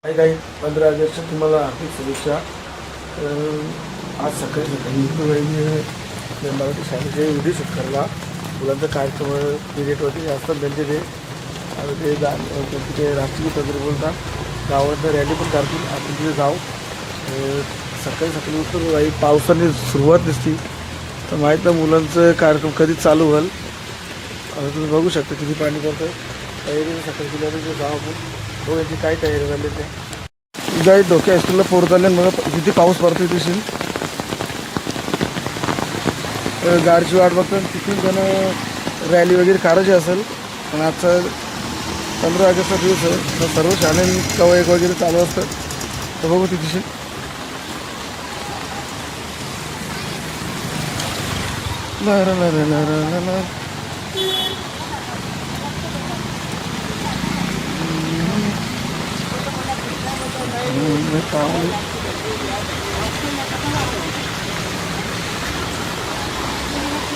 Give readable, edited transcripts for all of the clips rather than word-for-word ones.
काही 15 ऑगस्टच्या तुम्हाला हार्दिक शुभेच्छा. आज सकाळी हिंदू वहिनी मराठी शाळेचे व्हिडिओ शूट करायला मुलांचा कार्यक्रम क्रिकेटवरती असतात त्यांचे ते राष्ट्रीय वगैरे बोलतात गावात रॅली पण काढतील. आपण तिथे जाऊ. सकाळी सकाळी उत्तर राहील पावसाने सुरुवात दिसती तर माहीत नाही मुलांचं कार्यक्रम कधी चालू होईल. आता तुम्ही बघू शकता किती पाणी पडतं. तयारी सकाळी किल्ल्यावर जाऊ आपण हो याची काय तयारी झाली ते जाई धोके हायस्कूलला पोर चालले मग किती पाऊस पडतो दिसेल. गाडीची वाट बघतो तिथून जण रॅली वगैरे काढायची असेल. पण आजचा 15 ऑगस्टचा दिवस आहे तर सर्व शाळेने कवायक वगैरे चालू असतं तर बघू ती दिसेल.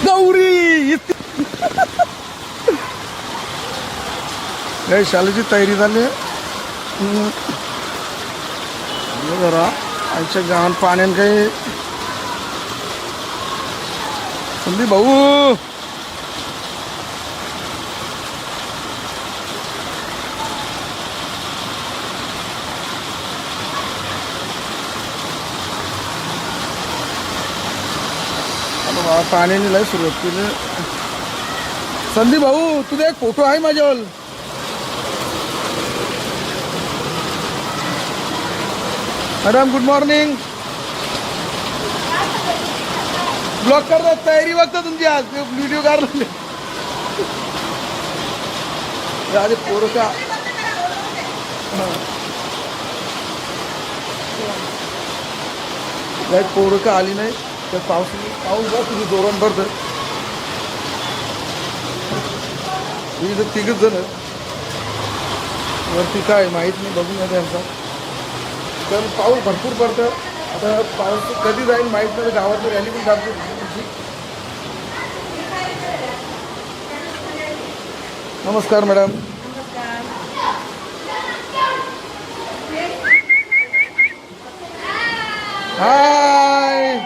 गौरी काही शाळेची तयारी झाली. जरा आमच्या गावात पाण्यानं काही संदीप भाऊ पाण्याने लय सुरुवात केली. संदीप भाऊ तुझा एक फोटो आहे माझ्यावर. Madam good morning. ब्लॉग करतात तयारी बघता तुमची आज व्हिडिओ काढले आधी पोरं का पोरं का आली नाही तर पाऊस बघ तुम्ही जोरान भरतं. इथं तिघच जण वरती काय माहीत नाही बघून या त्यांचा. तर पाऊस भरपूर पडतं. आता पाऊस कधी जाईल माहीत नाही. गावातली रॅली पण काढतो. नमस्कार मॅडम. हाय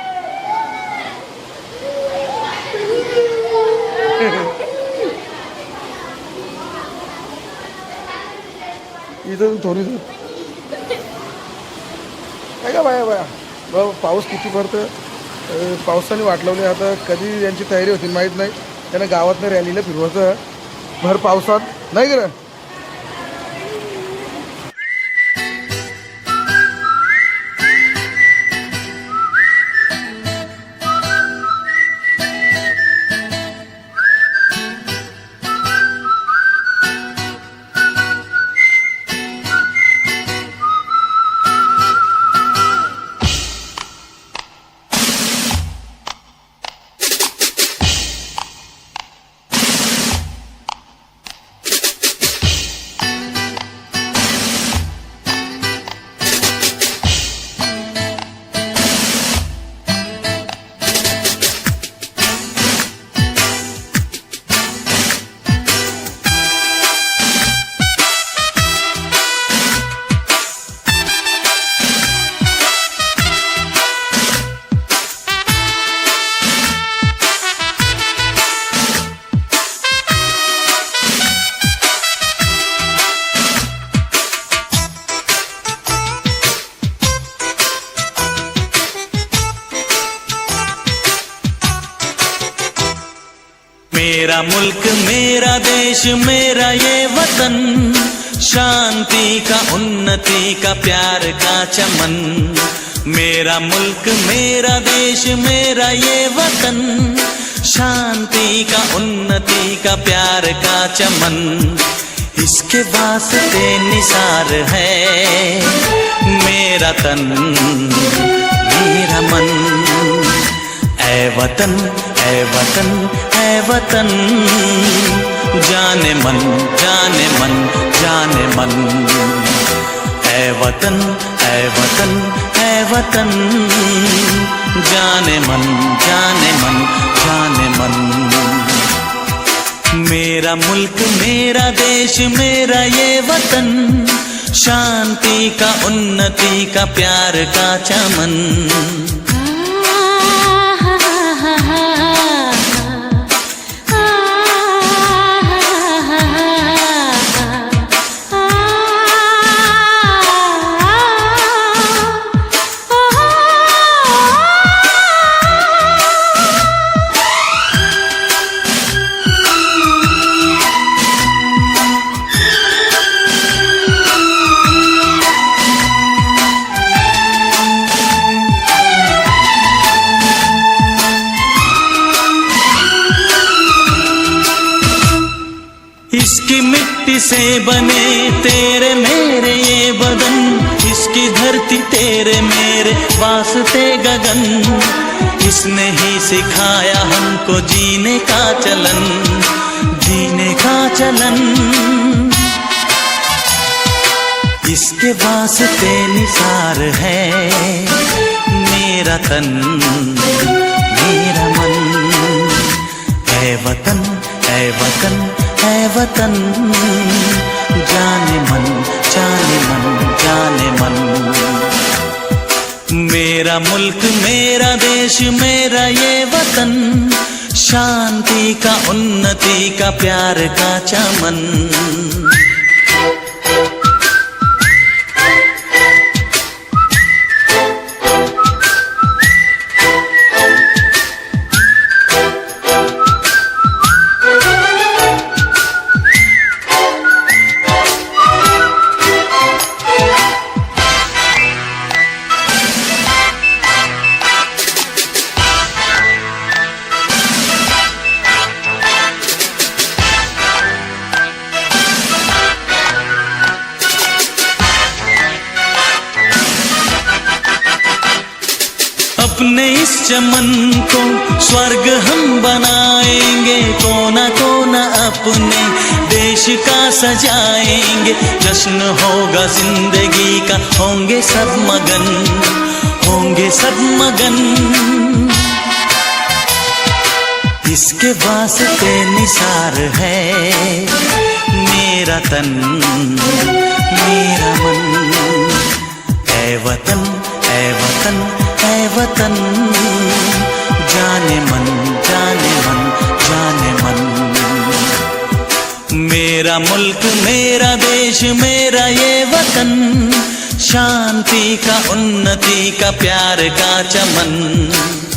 इथं थोडी काय का बाया बाया पाऊस किती पडतं. पावसाने वाट लावली. आता कधी यांची तयारी होती माहीत नाही. त्यांना गावातनं रॅलीला फिरवायचं भर पावसात नाही का. मेरा मुल्क मेरा देश मेरा ये वतन, शांति का उन्नति का प्यार का चमन. मेरा मुल्क मेरा देश मेरा ये वतन, शांति का उन्नति का प्यार का चमन. इसके वास्ते निसार है मेरा तन मेरा मन. ऐ वतन ऐ वतन ऐ वतन, जाने मन जाने मन जाने मन. ऐ वतन ऐ वतन ऐ वतन, जाने मन जाने मन जाने मन. मेरा मुल्क मेरा देश मेरा ये वतन, शांति का उन्नति का प्यार का चमन। इसकी मिट्टी से बने तेरे मेरे ये बदन, इसकी धरती तेरे मेरे वास्ते गगन। इसने ही सिखाया हमको जीने का चलन, जीने का चलन। इसके वास्ते निसार है मेरा तन मेरा मन। ऐ वतन ऐ वतन ऐ वतन, जाने मन जाने मन जाने मन। मेरा मुल्क मेरा देश मेरा ये वतन, शांति का उन्नति का प्यार का चमन। अपने इस चमन को स्वर्ग हम बनाएंगे, कोना कोना अपने देश का सजाएंगे। जश्न होगा जिंदगी का, होंगे सब मगन होंगे सब मगन। इसके वास्ते निसार है मेरा तन मेरा मन। ऐ वतन ऐ वतन ऐ वतन, जाने मन जाने मन जाने मन। मेरा मुल्क मेरा देश मेरा ये वतन, शांति का उन्नति का प्यार का चमन।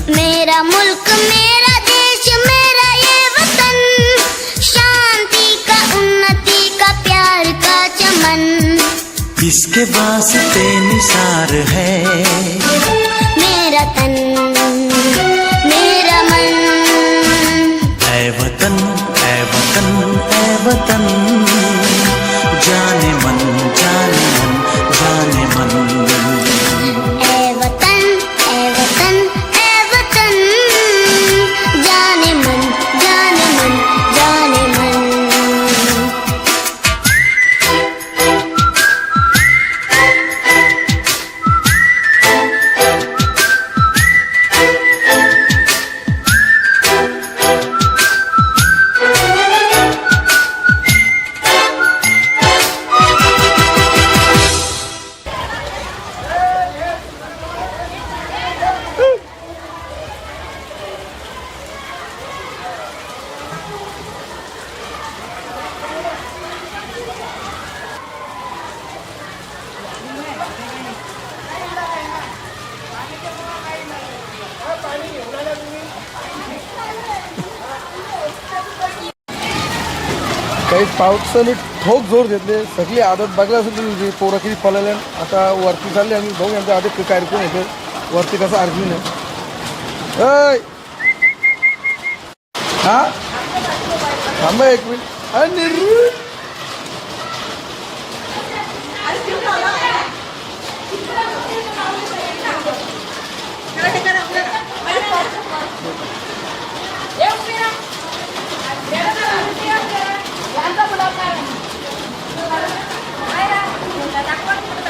मेरा मुल्क मेरा देश मेरा ये वतन, शांति का उन्नति का प्यार का चमन। इसके वास्ते निसार है मेरा तन मेरा मन। ऐ वतन ऐ वतन ऐ वतन, जाने मन जाने मन जाने मन। ऐ वतन ऐ वतन ऐ वतन, जाने मन जाने मन जाने मन। काही पावसाने ठोक जोर घेतले, सगळी आदत बघला असेल तुम्ही पोरं किती पळाले. आता वरती चालले आम्ही, भाऊ यांच्या आधी कार्यक्रम येते वरती कसं अर्जुन आहे. हा थांबा एक मिनिट. अरे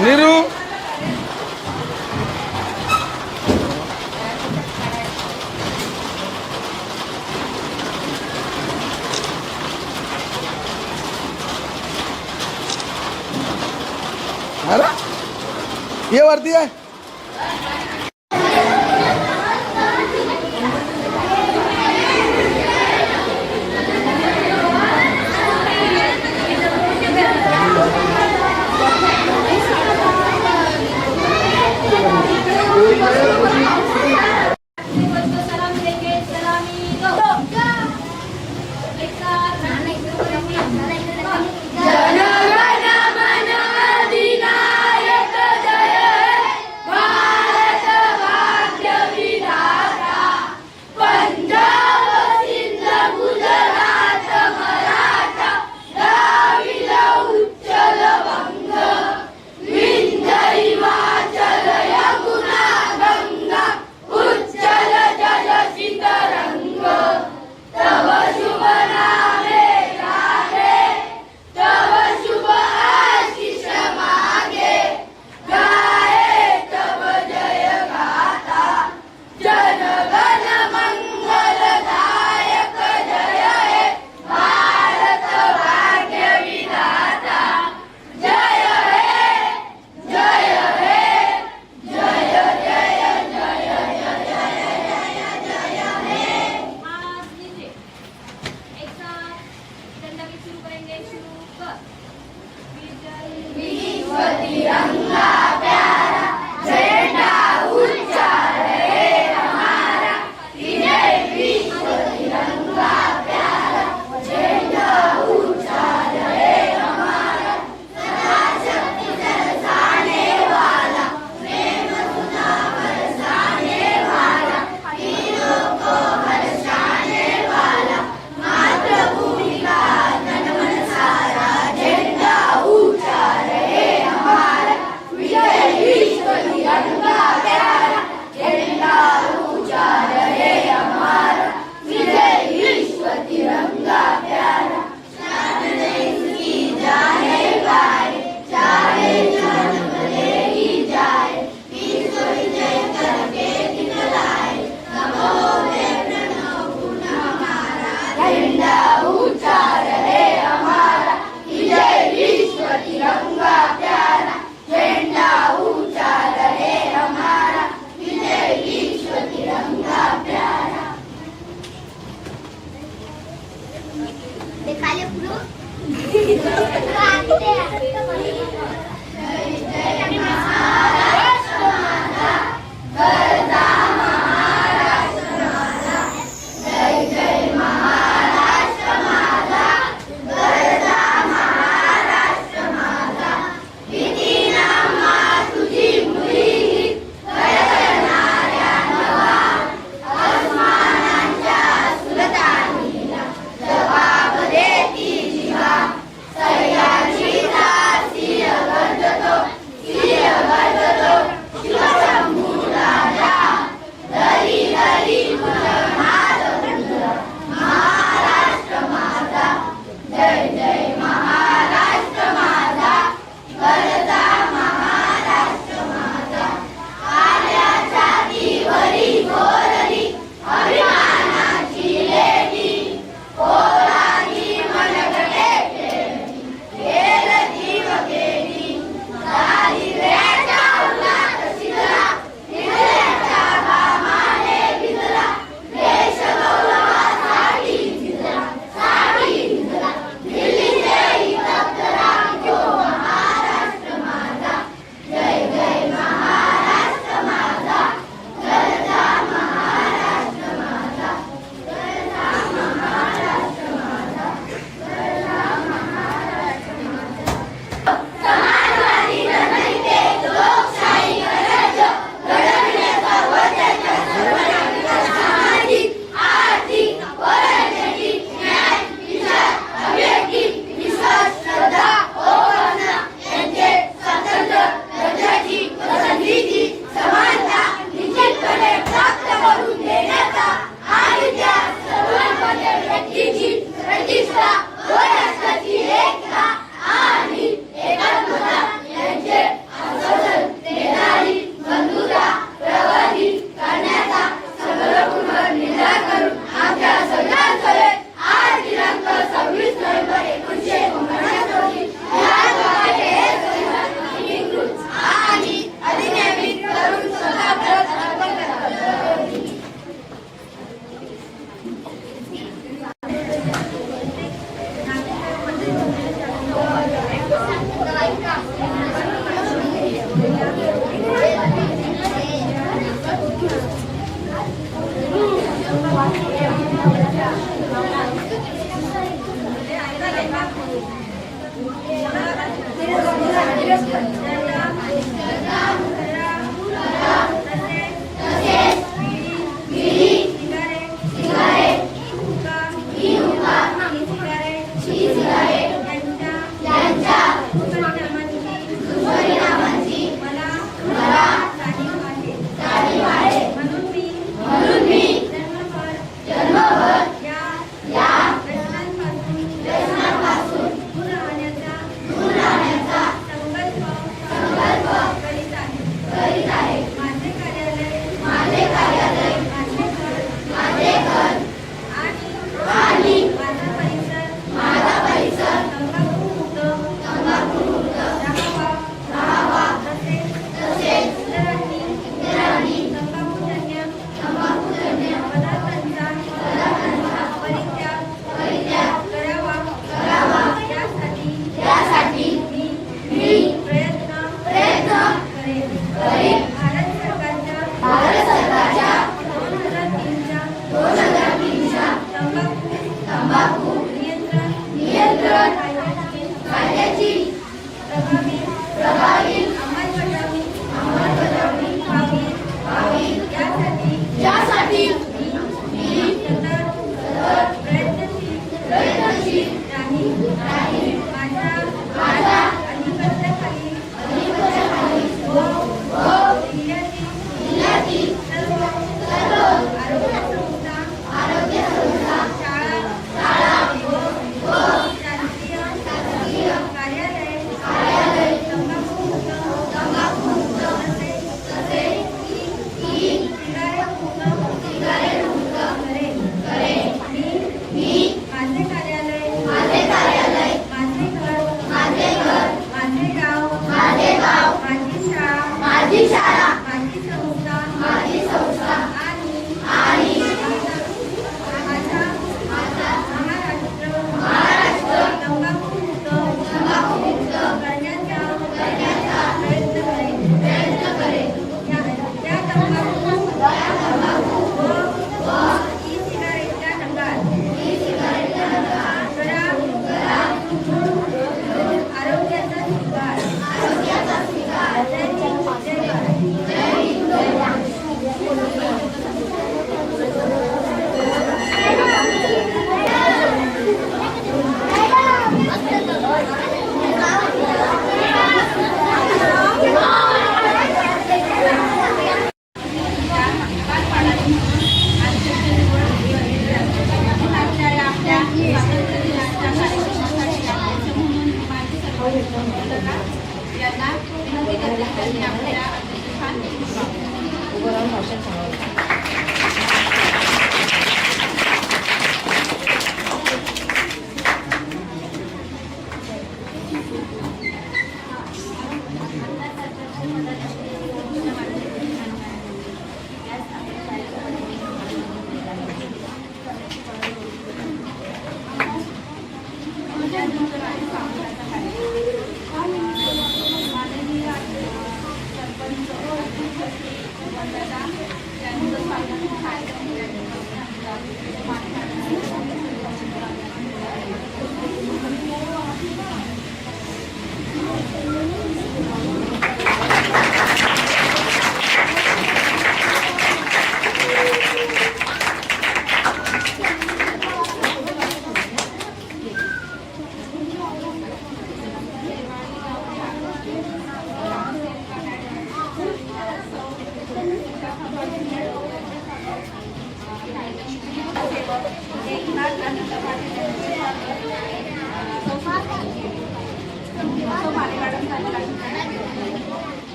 नीरू ये वरती आहे. सह्याची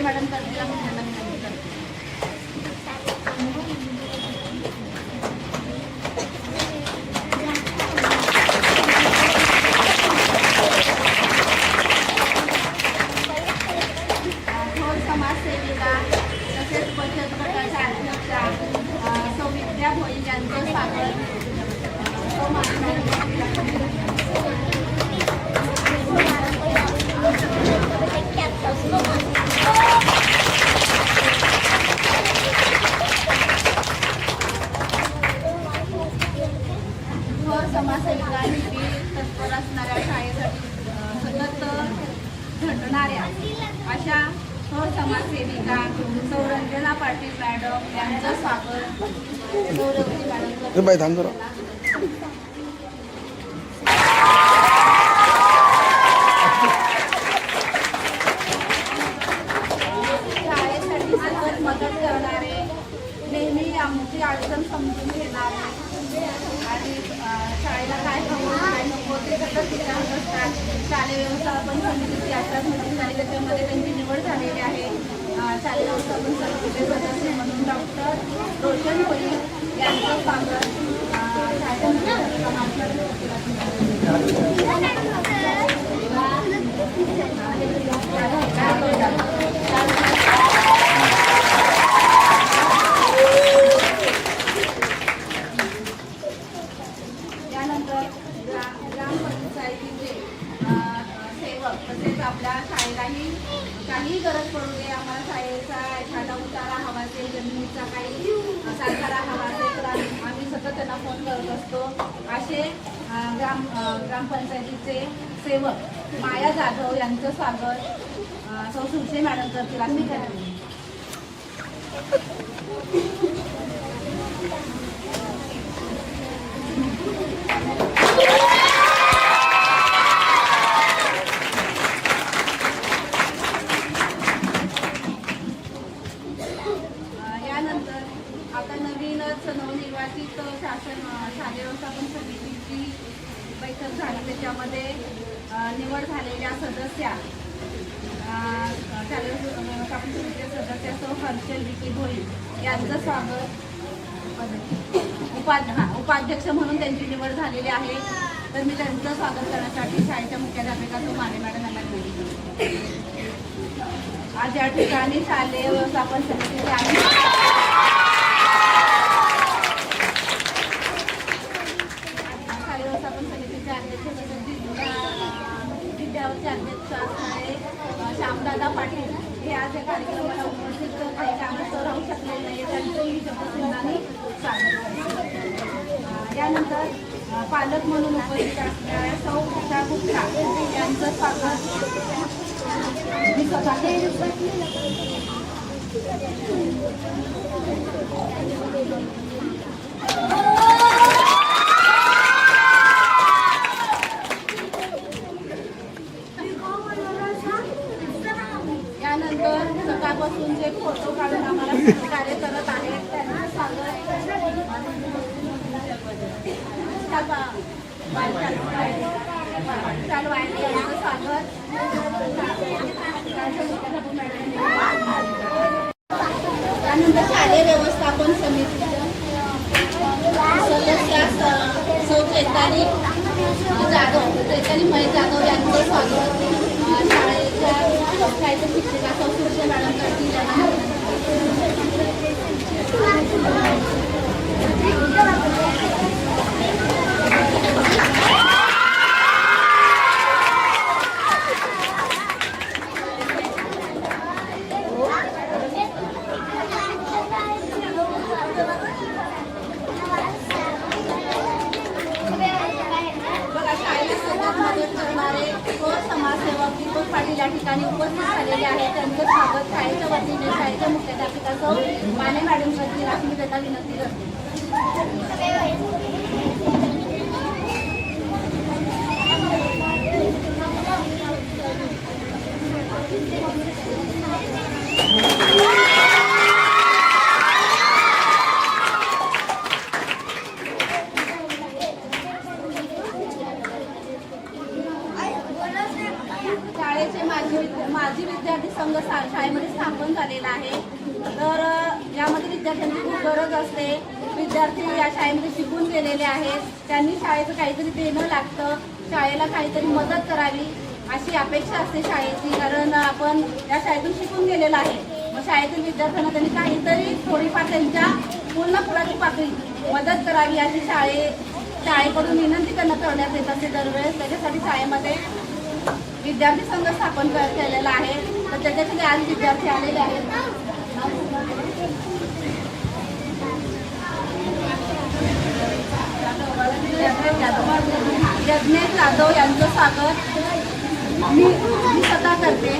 मॅडम करतील जगणाऱ्या अशा थोर समाजसेविका सौरंजना पाटील मॅडम यांचं स्वागत गौरवती मॅडम बाई थांब जरा. शाळेसाठी सतत मदत करणारे, नेहमी आमची अडचण समजून घेणारे आणि शाळेला काय हवं काय नको ते सतत विचारत असतात. शालेय व्यवस्थापन समितीची आश्वास मिळून झाली, त्याच्यामध्ये त्यांची निवड झालेली आहे. शालेय व्यवस्थापन समितीचे सदस्य म्हणून डॉक्टर रोशन कोळी यांचं स्वागत यानंतर ग्रामपंचायतीचे सेवक तसेच आपल्या शाळेलाही काही गरज पडू दे, आम्हाला शाळेचा एखादा उतारा हवा असेल, जमिनीचा काही सातबारा हवा असेल तर आम्ही सतत त्यांना फोन करत असतो. असे ग्रामपंचायतीचे सेवक माया जाधव यांचं स्वागत सौ सुरसे मॅडम करतील असे करा. यानंतर आता नवीनच नवनिर्वाचित शालेय व्यवस्थापन समितीची बैठक झाली, त्याच्यामध्ये निवड झालेल्या सदस्या शालेय व्यवस्थापन समितीच्या सदस्या सौ हर्षल विकी भोई यांचं स्वागत. उपाध्यक्ष म्हणून त्यांची निवड झालेली आहे, तर मी त्यांचं स्वागत करण्यासाठी शाळेच्या मुख्याध्यापिका सौ माने मॅडम यांना बोलतो. आज या ठिकाणी शालेय व्यवस्थापन समितीचे आणि शालेय व्यवस्थापन समितीचे अध्यक्ष तसेच जिल्ह्यावरचे अध्यक्ष असणारे श्यामदादा पाटील हे आज या कार्यक्रमाला उपस्थित काही कामाचं राहू शकले नाही, त्यांचंही शब्दसिंहाने स्वागत करतो. यानंतर पालक म्हणून उपस्थित असणाऱ्या सौ उषा गुप्ता यांचं स्वागत मी स्वतः यानंतर सकाळपासून जे फोटो काढून आम्हाला कार्य करत आहेत त्यांना स्वागत. चालू आहे यांचं स्वागत. त्यानंतर शालेय व्यवस्थापन समितीच्या सदस्य सौ चैताली जाधव महेश जाधव यांचं स्वागत. शाळेच्या शिक्षिका सौ सुरसे मॅडम करतील पाटील या ठिकाणी उपस्थित झालेले आहेत. त्यांचं स्वागत शाळेच्या वतीने शाळेच्या मुख्याध्यापिका सौ माने मॅडम करतील अशी मी त्यांना विनंती करते. शाळेचे माजी विद्यार्थी संघ शाळेमध्ये स्थापन झालेला आहे. तर यामध्ये विद्यार्थ्यांची खूप गरज असते. विद्यार्थी या शाळेमध्ये शिकून गेलेले आहेत, त्यांनी शाळेचं काहीतरी देणं लागतं, शाळेला काहीतरी मदत करावी अशी अपेक्षा असते शाळेची. कारण आपण या शाळेतून शिकून गेलेलं आहे, मग शाळेतील विद्यार्थ्यांना त्यांनी काहीतरी थोडीफार त्यांच्या पूर्ण पुराची पातळी मदत करावी अशी शाळेकडून विनंती करण्यात येत असते दरवेळेस. त्याच्यासाठी शाळेमध्ये विद्यार्थी संघ स्थापन केलेला आहे. तर त्याच्यासाठी आज विद्यार्थी आलेले आहेत. यज्ञेश जाधव यांचं स्वागत मी स्वतः करते.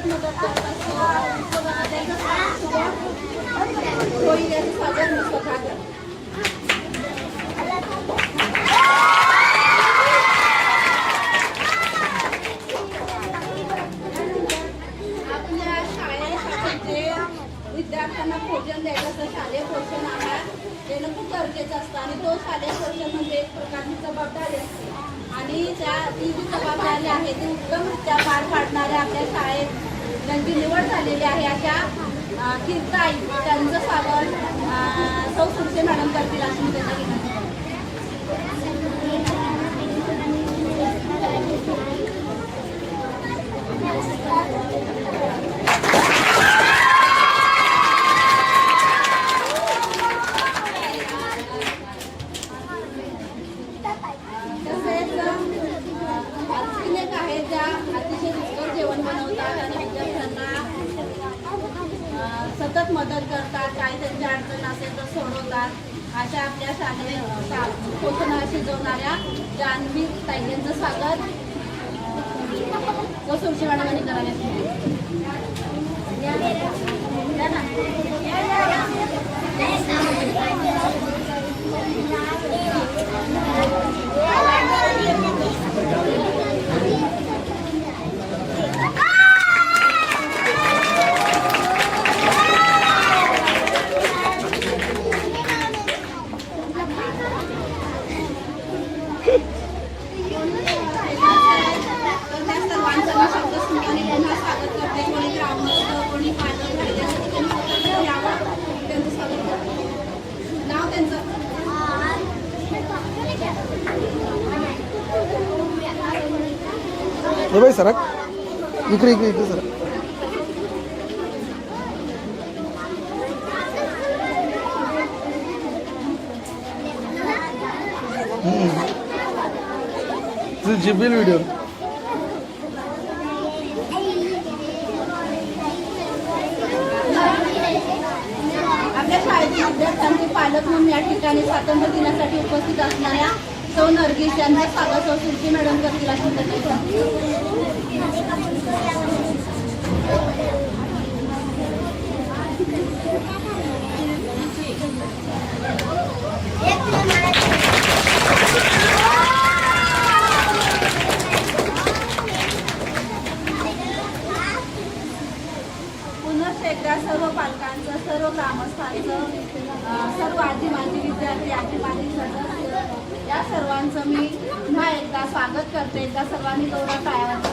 सोबत मदत करत असतो. त्यांचं होईल याचं स्वागत मी स्वतः करते. आपल्या शाळेसाठी विद्यार्थ्यांना भोजन द्यायचं असतं, शालेय पोषण आहार देणं खूप गरजेचं असतं आणि तो शालेय पोषण म्हणजे एक प्रकारची जबाबदारी असते आणि ती जी जबाबदारी आहे ती उत्तमरित्या पार पाडणाऱ्या आपल्या शाळेत ज्यांची निवड झालेली आहे अशा कीर्ताई त्यांचं स्वागत सौ सुरसे मॅडम करतील अशी मी त्यांना विनंती करते. सतत मदत करतात, काही त्यांच्या अडचण असेल तर सोडवतात. अशा आपल्या शालेय पोषण शिजवणाऱ्या जान्हवी ताई यांचं स्वागत सुरशी मॅडमांनी करायला. हे बाई सरक इकडे इकडे इकडे सरक. तुझी जिबील व्हिडिओ आपल्या शाळेतील विद्यार्थ्यांचे पालक म्हणून या ठिकाणी स्वातंत्र्य दिनासाठी उपस्थित असणाऱ्या सौ नर्गिस यांचं स्वागत सौ सुरशी मॅडम करतील अशी त्यांनी. पुनश्च एकदा सर्व पालकांचं, सर्व ग्रामस्थांचं, सर्व आजी माजी विद्यार्थी, आजी माजी सदस्य या सर्वांचं मी पुन्हा एकदा स्वागत करते. एकदा सर्वांनी जोरात टाळ्या वाजवा.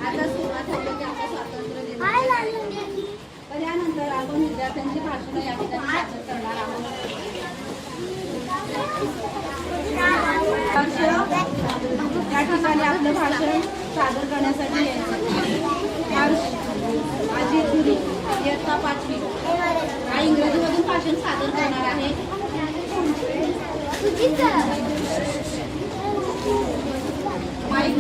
आता सुरुवात होते की आपल्या स्वातंत्र्य दिनाची. तर यानंतर आपण विद्यार्थ्यांची भाषणं या ठिकाणी सादर करणार आहोत. या ठिकाणी आपलं भाषण सादर करण्यासाठी अजित गुरी इयत्ता 5वी हा इंग्रजीमधून भाषण सादर करणार आहे. माईक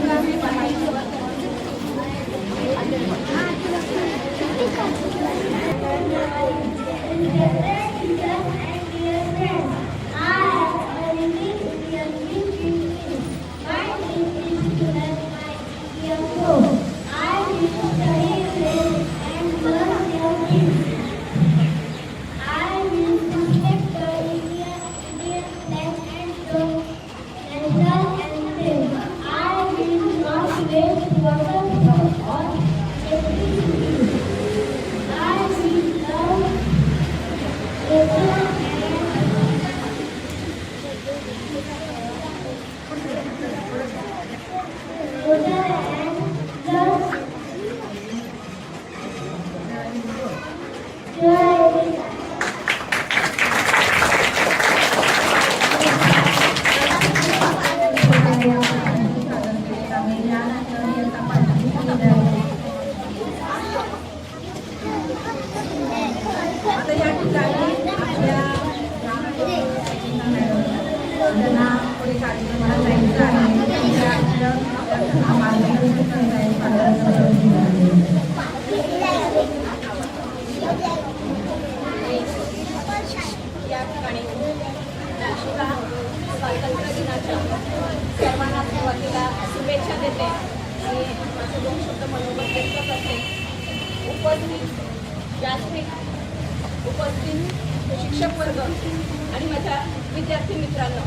माझे 2 शब्द मनोगत व्यक्त करते. उपस्थित शिक्षक वर्ग आणि माझ्या विद्यार्थी मित्रांनो,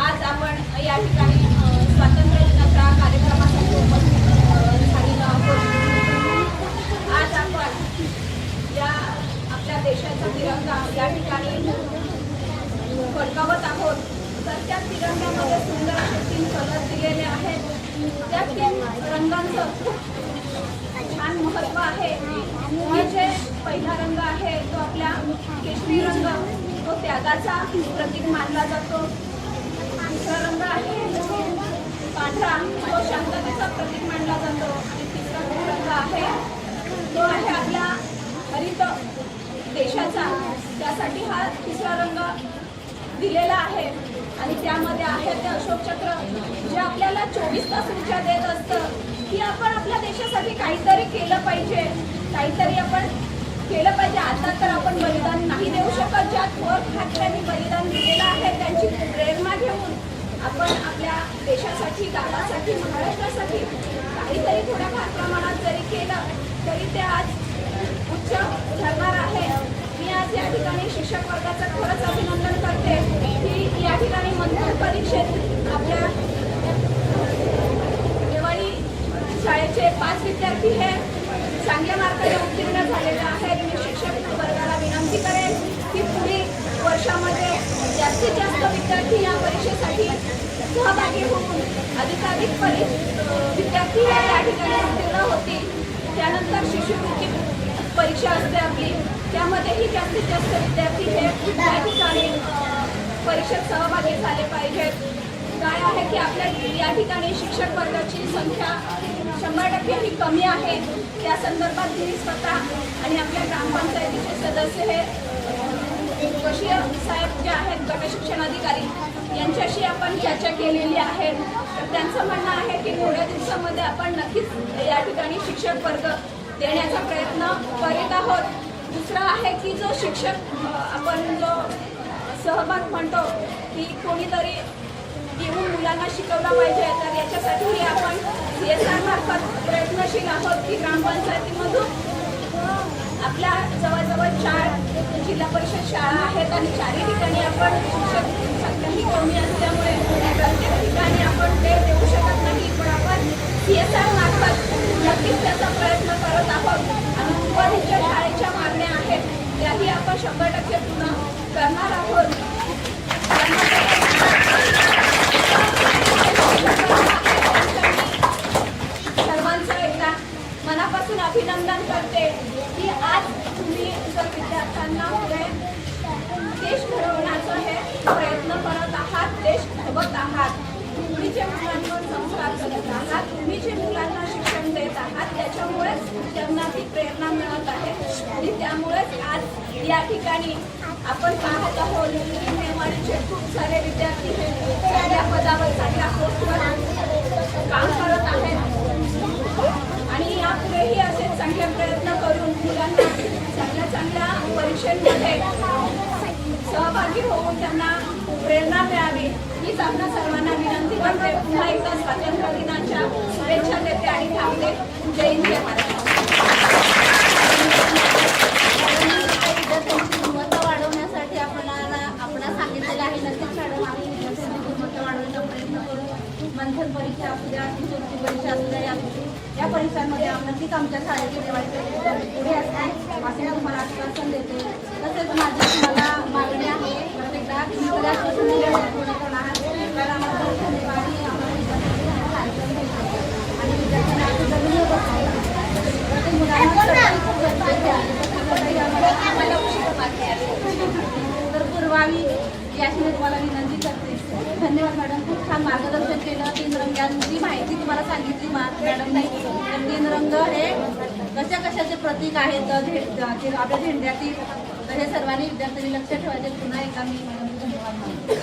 आज आपण या ठिकाणी स्वातंत्र्य दिनाच्या कार्यक्रमासाठी उपस्थित झालेलो आहोत. आज आपण या आपल्या देशाचा तिरंगा या ठिकाणी फडकावत आहोत. तर त्या तिरंग्यामध्ये सुंदर असे 3 कलर दिलेले आहेत. त्या 3 रंगांचं खूप छान महत्त्व आहे. म्हणजे पहिला रंग आहे तो आपला केशरी रंग, तो त्यागाचा प्रतीक मानला जातो. दुसरा रंग आहे पांढरा, तो शांततेचा प्रतीक मानला जातो. आणि तिसरा रंग आहे तो आहे आपला हरित देशाचा, त्यासाठी हा तिसरा रंग दिलेला आहे. आणि त्यामध्ये आहे ते अशोक चक्र, जे आपल्याला 24 तास ऊर्जा देत असतं की आपण आपल्या देशासाठी काहीतरी केलं पाहिजे, काहीतरी आपण केलं पाहिजे. आता तर आपण बलिदान नाही देऊ शकत. ज्या थोर ठाकरेंनी बलिदान दिलेलं आहे त्यांची प्रेरणा घेऊन आपण आपल्या देशासाठी, गावासाठी, महाराष्ट्रासाठी काहीतरी थोड्याफार प्रमाणात जरी केलं तरी ते आज उच्च ठरणार आहे. मी आज या ठिकाणी शिक्षक वर्गाचं खरंच अभिनंदन करते की या ठिकाणी मंथन परीक्षेत आपल्या दिवाळी शाळेचे 5 विद्यार्थी हे चांगल्या मार्काने उत्तीर्ण झालेले आहेत. मी शिक्षक वर्गाला विनंती करेन की पुढील वर्षामध्ये जास्तीत जास्त विद्यार्थी या परीक्षेसाठी सहभागी होऊन अधिकाधिक विद्यार्थी हे या ठिकाणी उत्तीर्ण होतील. त्यानंतर शिष्यवृत्ती परीक्षा असते आपली, त्यामध्येही जास्तीत जास्त विद्यार्थी हे या ठिकाणी परीक्षेत सहभागी झाले पाहिजेत. काय आहे की आपल्या या ठिकाणी शिक्षक वर्गाची संख्या 100% ही कमी आहे. त्या संदर्भात मी स्वतः आणि आपल्या ग्रामपंचायतीचे सदस्य हे बशीर साहेब जे आहेत गट शिक्षण अधिकारी यांच्याशी आपण चर्चा केलेली आहे. तर त्यांचं म्हणणं आहे की थोड्या दिवसामध्ये आपण नक्कीच या ठिकाणी शिक्षक वर्ग देण्याचा प्रयत्न करीत आहोत. दुसरा आहे की जो शिक्षक आपण जो सहभाग म्हणतो की कोणीतरी येऊन मुलांना शिकवला पाहिजे, तर याच्यासाठीही आपण CSR मार्फत प्रयत्नशील आहोत की ग्रामपंचायतीमधून आपल्या जवळजवळ 4 जिल्हा परिषद शाळा आहेत आणि 4ही ठिकाणी आपण शिक्षक संख्याही कमी असल्यामुळे प्रत्येक ठिकाणी आपण ते देऊ शकत नाही, पण आपण CSR मार्फत नक्कीच त्याचा प्रयत्न करत आहोत. आणि उपनिच्या शाळेच्या मागण्या आहेत त्याही आपण 100% पूर्ण करणार आहोत. सर्वांचं एकदा मनापासून अभिनंदन करते की आज तुम्ही जर विद्यार्थ्यांना पुढे देश घडवण्याचा हे प्रयत्न करत आहात, देश घडवत आहात. तुम्ही जे मुलांवर संस्कार करत आहात, तुम्ही जे मुलांना शिक्षण देत आहात, त्याच्यामुळेच त्यांना ती प्रेरणा मिळत आहे. आणि त्यामुळेच आज या ठिकाणी आपण पाहत आहोत की मेवाडीचे खूप सारे विद्यार्थी हे चांगल्या पदावर, चांगल्या पोस्टवर काम करत आहेत. आणि यापुढेही असे चांगले प्रयत्न करून मुलांना चांगल्या परीक्षेमध्ये सहभागी होऊन त्यांना प्रेरणा मिळावी हीच आपल्या सर्वांना विनंती करते. पुन्हा एकदा स्वातंत्र्य दिनाच्या शुभेच्छा देते आणि थांबते. जय हिंद, जय महाराष्ट्र. विद्यार्थ्यांची गुणवत्ता वाढवण्यासाठी आपणाला सांगितलेलं आहे. नक्कीच मॅडम आम्ही विद्यार्थ्यांची गुणवत्ता वाढवण्याचा प्रयत्न करू. मंथन परीक्षा असू द्या, शिष्यवृत्ती परीक्षा असू द्या, या परीक्षांमध्ये नक्कीच आमच्या शाळेचे दिवाळीचे विद्यार्थी पुढे असतील असे मी तुम्हाला आश्वासन देते. तसेच माझी तुम्हाला मागणी आहे प्रत्येकदा तुम्ही आश्वासन दिलेलं आहे पूर्ण करणार तर आम्हाला दिवाळी आम्हाला विद्यार्थ्यांना कार्यक्रम घ्यायचा आणि विद्यार्थ्यांना असं जमीन होत असते प्रत्येक मुलांना खूप गरजेचे आहे. आम्हाला तर पुरवावी याची मी तुम्हाला विनंती करते. धन्यवाद मॅडम, खूप छान मार्गदर्शन केलं. 3 रंगांची माहिती तुम्हाला सांगितली मॅडम नाही. तर 3 रंग हे कशाचे प्रतीक आहेत आपल्या झेंड्यातील, तर हे सर्वांनी विद्यार्थ्यांनी लक्ष ठेवायचे. पुन्हा एकदा मी मॅडम धन्यवाद मानते.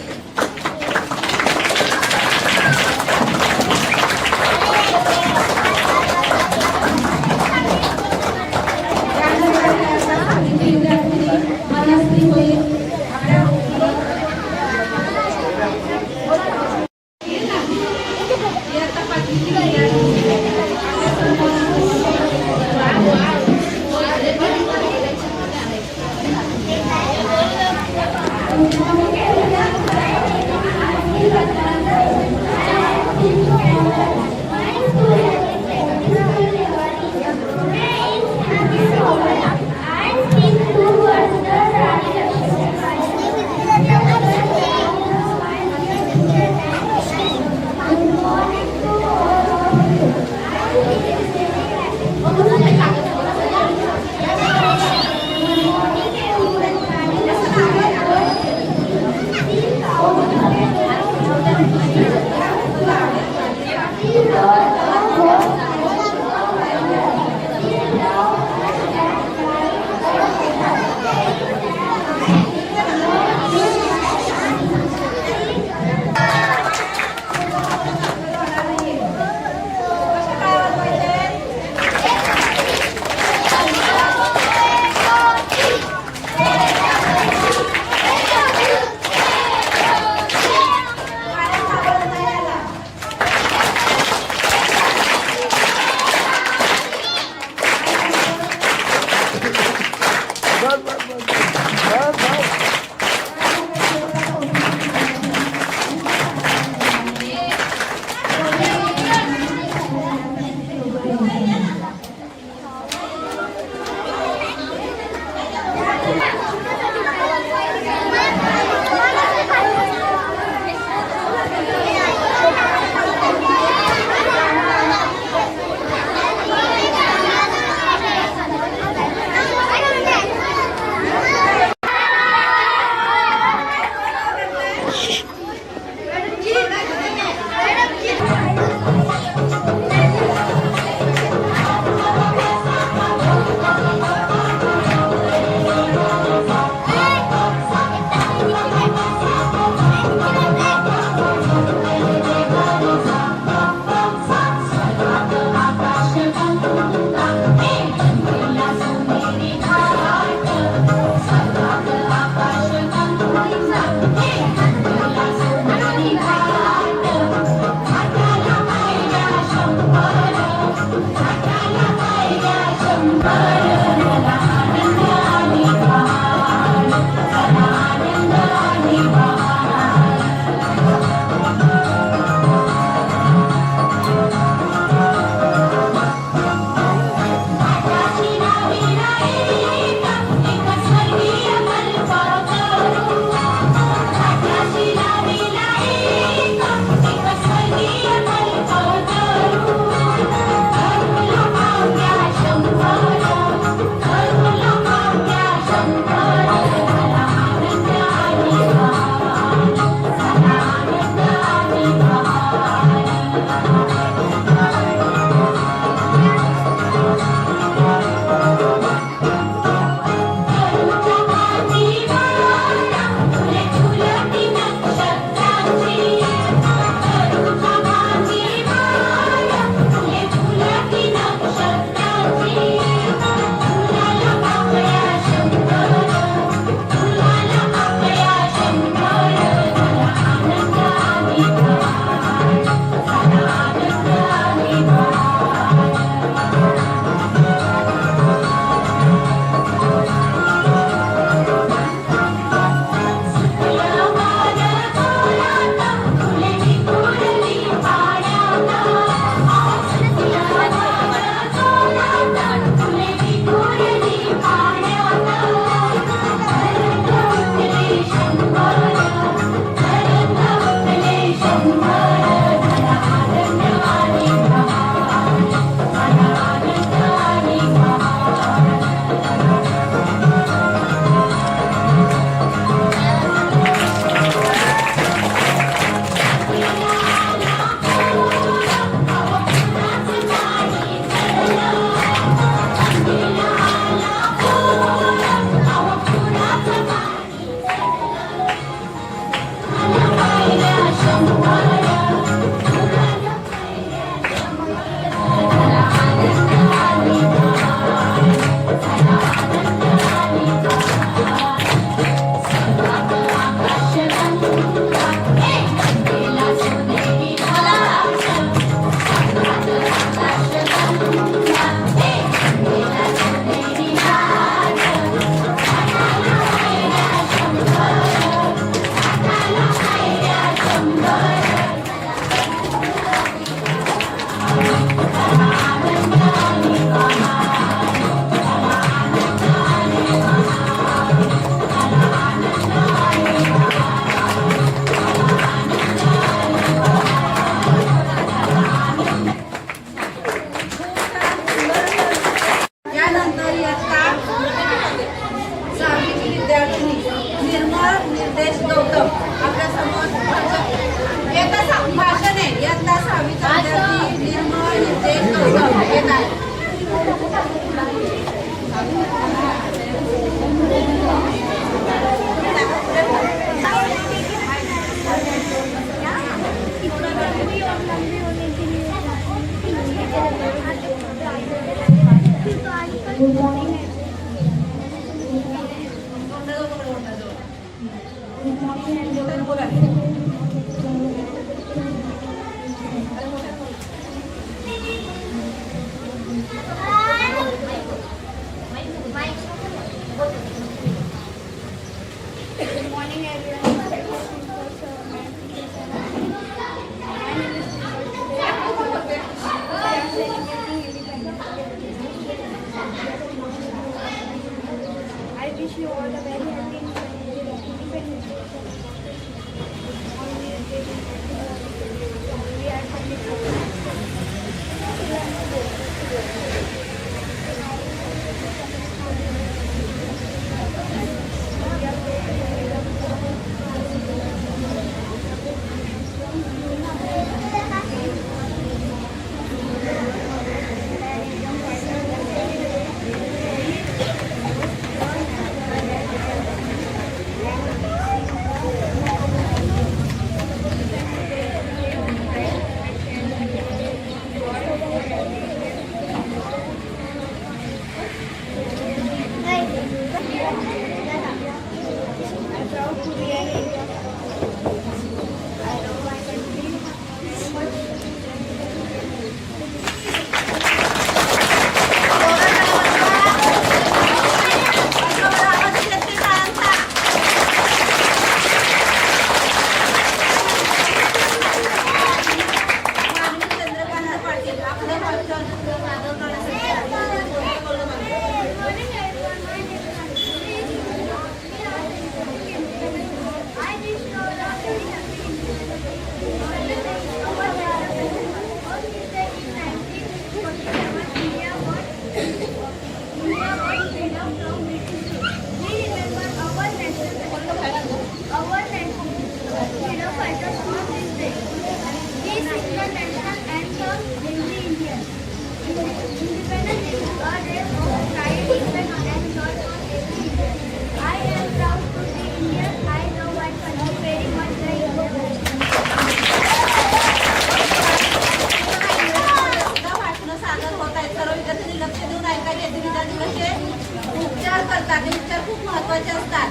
ते उच्चार खूप महत्त्वाचे असतात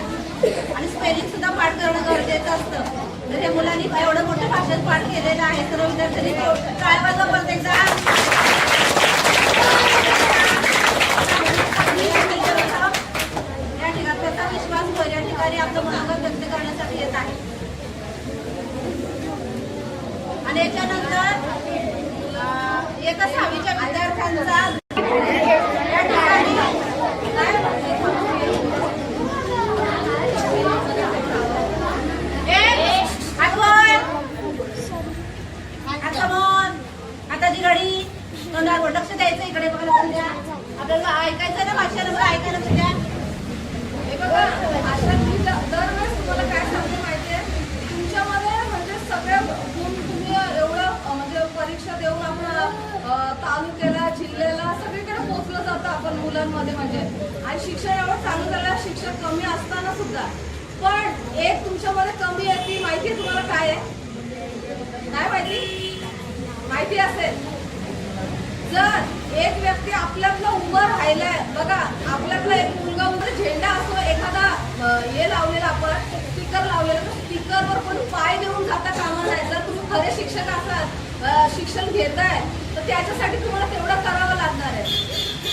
आणि स्पेलिंग सुद्धा पाठ करणं गरजेचं असतं. तर हे मुलांनी एवढं मोठं भाषण पाठ केलेलं आहे. सर्व विद्यार्थ्यांनी काय वाजवा परत एकदा. या ठिकाणी त्याचा विश्वास होईल. या ठिकाणी आपलं मनोगत व्यक्त करण्यासाठी येत आहे. आणि याच्यानंतर एका 6वीच्या विद्यार्थ्यांचा या ठिकाणी हाताची घडी तोंडावर लक्ष द्यायचं. इकडे बघा, लक्ष द्या. आपल्याला ऐकायचं ना भाषण, मला ऐकायला द्या. हे बघा, अशा दरवेळेस तुम्हाला काय सांगते माहितीये, तुमच्यामध्ये म्हणजे सगळे गुण तुम्ही एवढं म्हणजे परीक्षा देऊन आपण तालुक्याला जिल्ह्याला सगळीकडे पोहोचलं जातं आपण मुलांमध्ये म्हणजे. आणि शिक्षण एवढं चालू झालं, शिक्षक कमी असताना सुद्धा. पण एक तुमच्यामध्ये कमी आहे ती माहिती तुम्हाला काय आहे? काय माहिती असेल, जर एक व्यक्ती आपल्यातला उभं राहिलाय, बघा आपल्यातला एक मुलगा उभं, झेंडा असतो एखादा हे लावलेला, आपण स्पीकर लावलेला, तर स्पीकरवर पण पाय देऊन जाता कामा नाही. जर तुम्ही खरे शिक्षक असाल, शिक्षण घेताय, तर त्याच्यासाठी तुम्हाला तेवढं करावं लागणार आहे.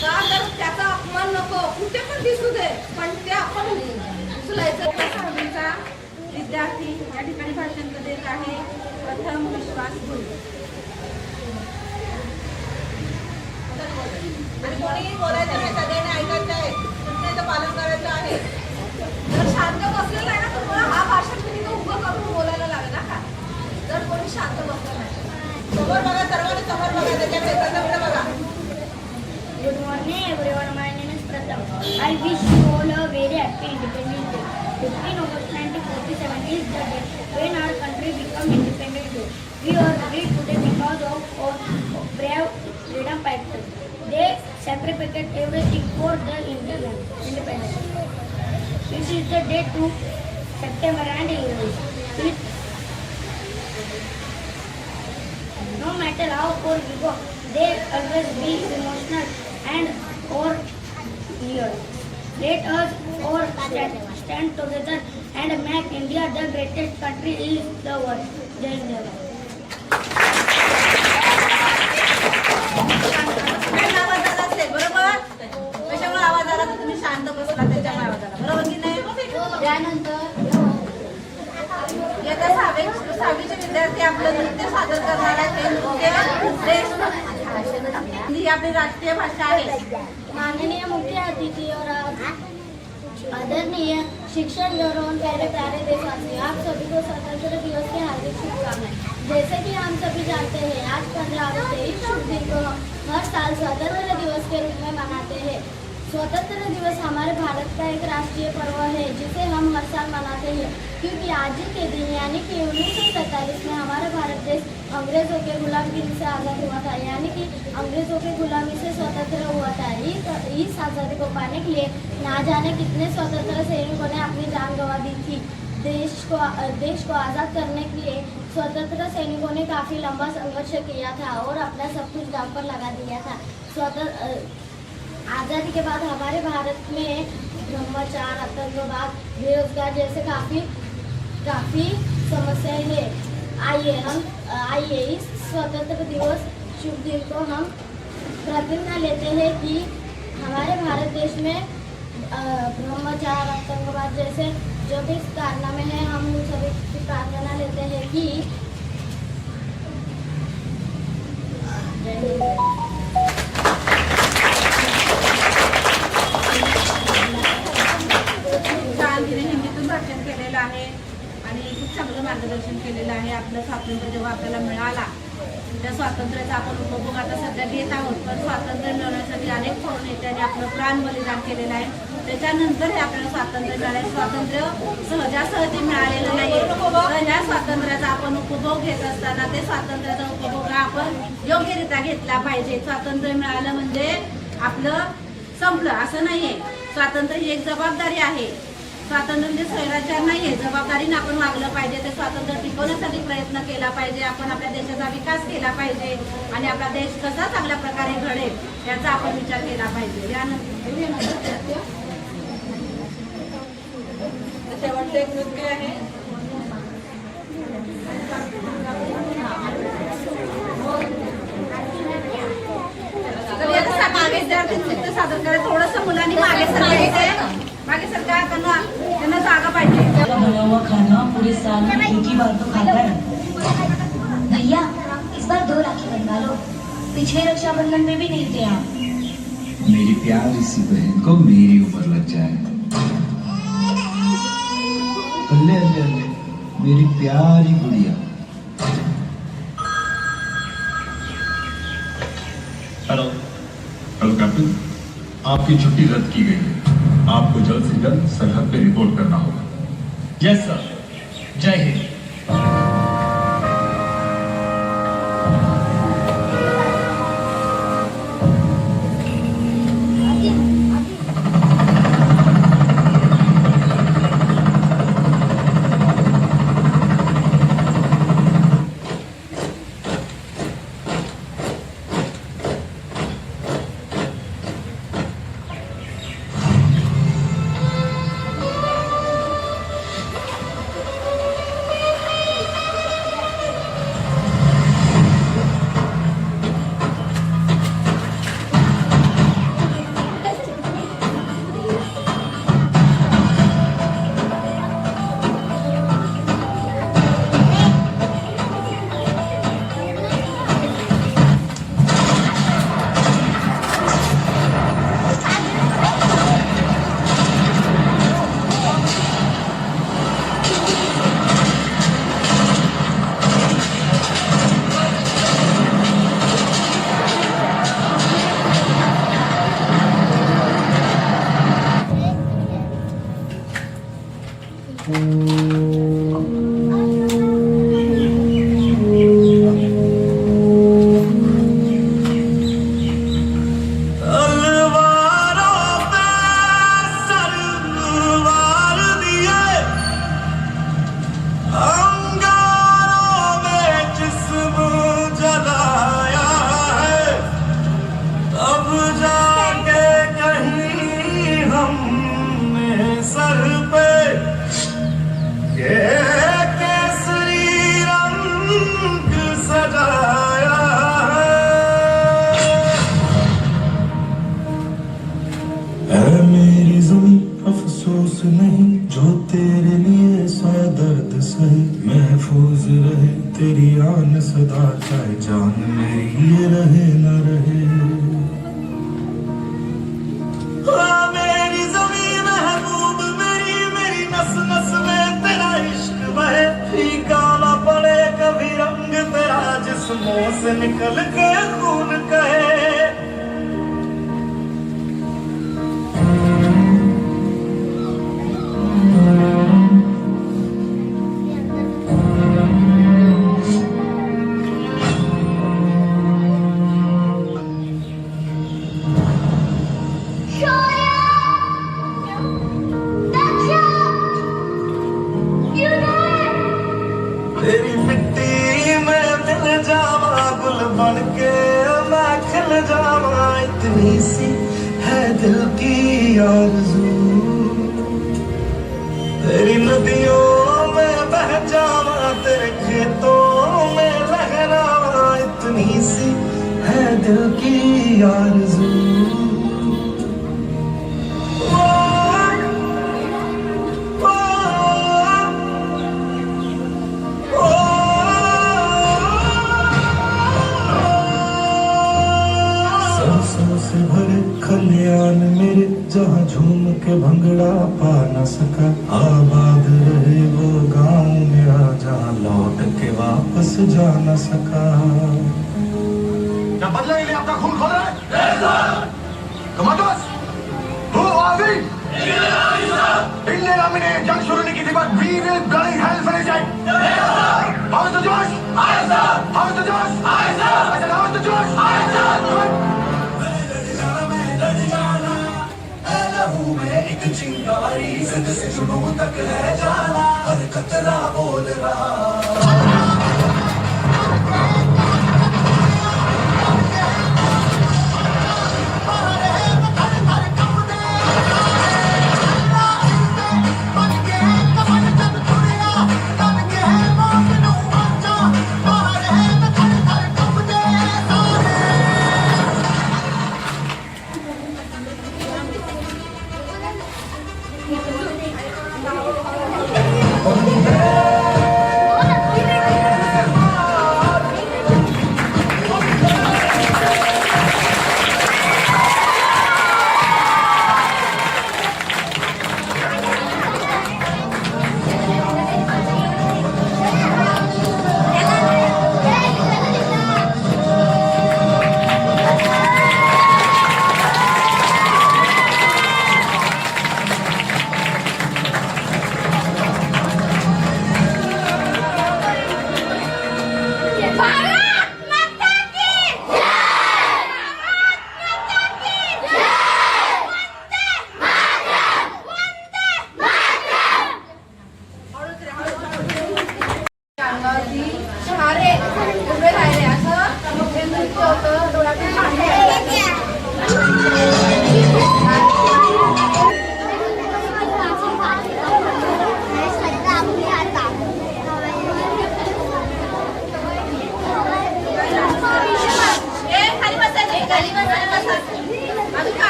का तर त्याचा अपमान नको, कुठे पण दिसू दे, पण ते आपण उचलायचं. 6वीचा विद्यार्थी या ठिकाणी भाषण देत आहे. प्रथम विश्वास गुरु. आणि कोणी बोलायचं नाही, सगळ्यांनी ऐकायचं आहे, सूचनेचं पालन करायचं आहे. जर शांत बसलेलं आहे ना, तर तुम्हाला हा भाषण तुम्ही उभं करून बोलायला लागला का? जर कोणी शांत बसलं नाही, समोर बघा, सर्वांनी समोर बघा, त्याच्या पेपरला बघा. Good morning everyone, my name is Pratham. I wish you all a very happy Independence Day. 15 August 1947 is the day when our country became independent. We are free today because of our brave freedom fighters. They sacrificed everything for the independence. This is the day to September and it, no matter how poor we go, they always be emotional and or here. Let us all stand together and make India the greatest country in the world. Jai Hind. आवाज आला असेल, बरोबर? कशामुळे आवाज आला? तर तुम्ही शांत बसला, त्याच्यामुळे आवाज आला, बरोबर की नाही? त्यानंतर येत्या 6वीचे विद्यार्थी आपलं नृत्य सादर करणार आहेत. ही आपली राष्ट्रीय भाषा आहे. माननीय मुख्य अतिथि और आदरणीय शिक्षण एवं प्यारे प्यारे देशवासी, आप सभी को स्वतंत्रता दिवस की हार्दिक शुभकामनाएं। जैसे कि हम सभी जानते हैं, आज 15 अगस्त इस शुभ दिन को हर साल स्वतंत्रता दिवस के रूप में मनाते हैं। स्वतंत्रता दिवस हमारे भारत का एक राष्ट्रीय पर्व है जिसे हम हर साल मनाते हैं, क्योंकि आज के दिन यानी कि 1947 में हमारा भारत देश अंग्रेज़ों के गुलामगिरी से आज़ाद हुआ था, यानी कि अंग्रेज़ों के गुलामी से स्वतंत्र हुआ था। इस आज़ादी को पाने के लिए ना जाने कितने स्वतंत्र सैनिकों ने अपनी जान गंवा दी थी। देश को आज़ाद करने के लिए स्वतंत्र सैनिकों ने काफ़ी लंबा संघर्ष किया था और अपना सब कुछ दांव पर लगा दिया था। आज़ादी के बाद हमारे भारत में भ्रष्टाचार, आतंकवाद, बेरोजगार जैसे काफ़ी समस्याएं हैं। आइए इस स्वतंत्रता दिवस शुभ दिन को हम प्रतिज्ञा लेते हैं कि हमारे भारत देश में भ्रष्टाचार, आतंकवाद जैसे जो भी कारनामे हैं, हम उन सभी की प्रार्थना लेते हैं कि शांतीने हिंदीतून भाषण केलेलं आहे आणि खूप चांगलं मार्गदर्शन केलेलं आहे. आपलं स्वातंत्र्य जेव्हा आपल्याला मिळाला, त्या स्वातंत्र्याचा आपण उपभोग आता सध्या घेत आहोत. पण स्वातंत्र्य मिळवण्यासाठी अनेक थोर नेत्यांनी आपलं प्राण बलिदान केलेलं आहे. त्याच्यानंतर हे आपल्याला स्वातंत्र्य मिळालं. स्वातंत्र्य सहजासहजी मिळालेलं नाही, तर ह्या स्वातंत्र्याचा आपण उपभोग घेत असताना ते स्वातंत्र्याचा उपभोग हा आपण योग्यरित्या घेतला पाहिजे. स्वातंत्र्य मिळालं म्हणजे आपलं संपलं असं नाहीये. स्वातंत्र्य ही एक जबाबदारी आहे. स्वातंत्र्य म्हणजे स्वैराचार नाहीये, जबाबदारीने आपण वागलं पाहिजे. ते स्वातंत्र्य टिकवण्यासाठी प्रयत्न केला पाहिजे. आपण आपल्या देशाचा विकास केला पाहिजे आणि आपला देश कसा चांगल्या प्रकारे घडेल याचा आपण विचार केला पाहिजे. यानंतर शेवटचं एक नृत्य आहे. तर याचा मागे विद्यार्थी नृत्य सादर करायचं. थोडंसं मुलांनी मागे सरकायचं. मागे सरका, त्यांना जागा पाहिजे. बना हुआ खाना पूरे साल में एक ही बार तो खाता है. भैया इस बार 2 राखी बनवा लो. पिछले रक्षाबंधन में भी नहीं थे आप. मेरी प्यारी सी बहन को मेरी उम्र लग जाए. अल्ले अल्ले अल्ले मेरी प्यारी गुड़िया. हेलो हेलो कैप्टन, आपकी छुट्टी रद्द की गई है. आपको जल्द से जल्द सरहद पे रिपोर्ट करना होगा. Yes sir. जय हिंद. तेरी आन सदा चाहे जान मेरी ये रहे न रहे. मेरी ज़मीं महबूब मेरी मेरी नस नस में तेरा इश्क बहे. फीका ना पड़े कभी रंग तेरा जिस्मों से निकल के खून कहे. तेरी मिट्टी में मिल जावा गुल बन के मैं खिल जावा. इतनी सी है दिल की आरज़ू. तेरी नदियों में बह जावा तेरे खेतों में लहरावा. इतनी सी है दिल की आरज़ू. से भरे खलियान मेरे जहाँ झूम के भंगड़ा पा न सका. आबाद रहे वो गांव मेरा जहाँ लौट के वापस जा न सका. क्या बदला लिए आपका खून खोल रहा है? Commandos, who are we? Indian army ने जंग शुरू नहीं की थी, but we will bloody hell finish it. How is the Josh? How is the Josh? I said, how is the Josh? में एक चिंगारी जिद से जुनून तक है जाना. हर कतरा बोल रहा.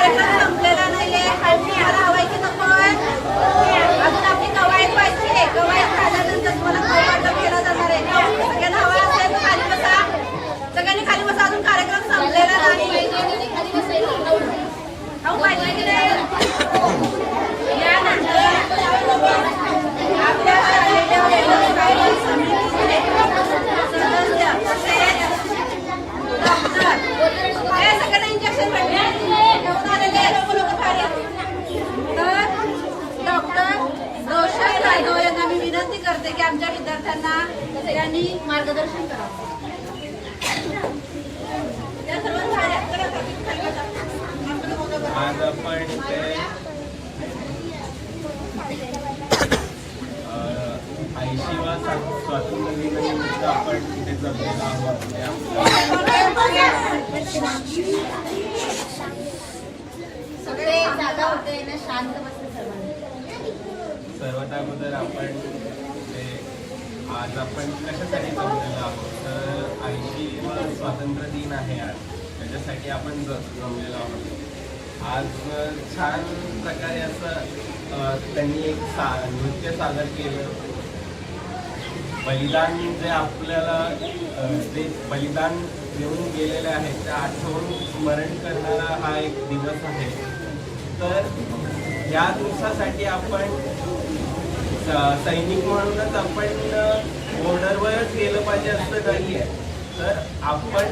कार्यक्रम संपलेला नाहीये. तुम्हाला हवाय की नकोय? अजून आपली कवायत व्हायची आहे. कवायत झाल्यानंतर तुम्हाला वाटप केला जाणार आहे. सगळ्यांना हवा असेल तर खाली बसा. सगळ्यांनी खाली बसा. अजून कार्यक्रम संपलेला नाही. खाऊ पाहिजे की नाही? यानंतर आपल्या शाळेच्या व्यवस्थापन समितीचे सदस्य डॉक्टर हे सगळ्यांना इंजेक्शन भेटले तर डॉक्टर रोशन रायडो यांना मी विनंती करते की आमच्या विद्यार्थ्यांना त्यांनी मार्गदर्शन करावं. त्या सर्व आज आपण इथे 80वा स्वातंत्र्य दिनानिमित्त आपण इथे जमलेलो आहोत. सगळे जागा होते ना, शांत बसते सर्वांनी. सर्वात अगोदर आपण आज आपण कशासाठी जमलेलो आहोत तर 80वा स्वातंत्र्य दिन आहे आज, त्याच्यासाठी आपण जमलेलो आहोत. आज छान प्रकारे असं त्यांनी एक नृत्य सादर केलं. बलिदान जे आपल्याला जे बलिदान देऊन गेलेले आहेत त्या आठवण स्मरण करणारा हा एक दिवस आहे. तर या दिवसासाठी आपण सैनिक म्हणूनच आपण बॉर्डरवरच गेलं पाहिजे असं नाही आहे. तर आपण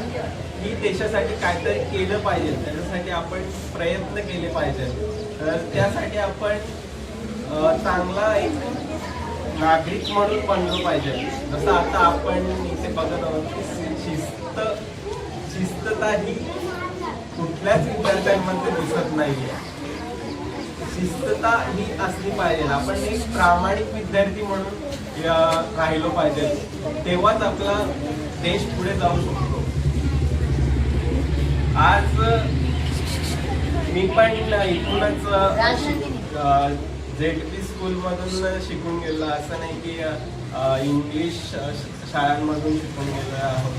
ही देशासाठी काहीतरी केलं पाहिजे, त्याच्यासाठी आपण प्रयत्न केले पाहिजे. तर त्यासाठी आपण चांगला एक नागरिक म्हणून बनलो पाहिजे. जसं आता आपण इथे बघत आहोत की शिस्तता ही कुठल्याच विद्यार्थ्यांमध्ये दिसत नाहीये. शिस्तता ही असली पाहिजे. आपण एक प्रामाणिक विद्यार्थी म्हणून राहिलो पाहिजे, तेव्हाच आपला देश पुढे जाऊ शकतो. आज मी पण इथूनच ZP स्कूलमधून शिकून गेलो, असं नाही की इंग्लिश शाळांमधून शिकून गेलो आहोत.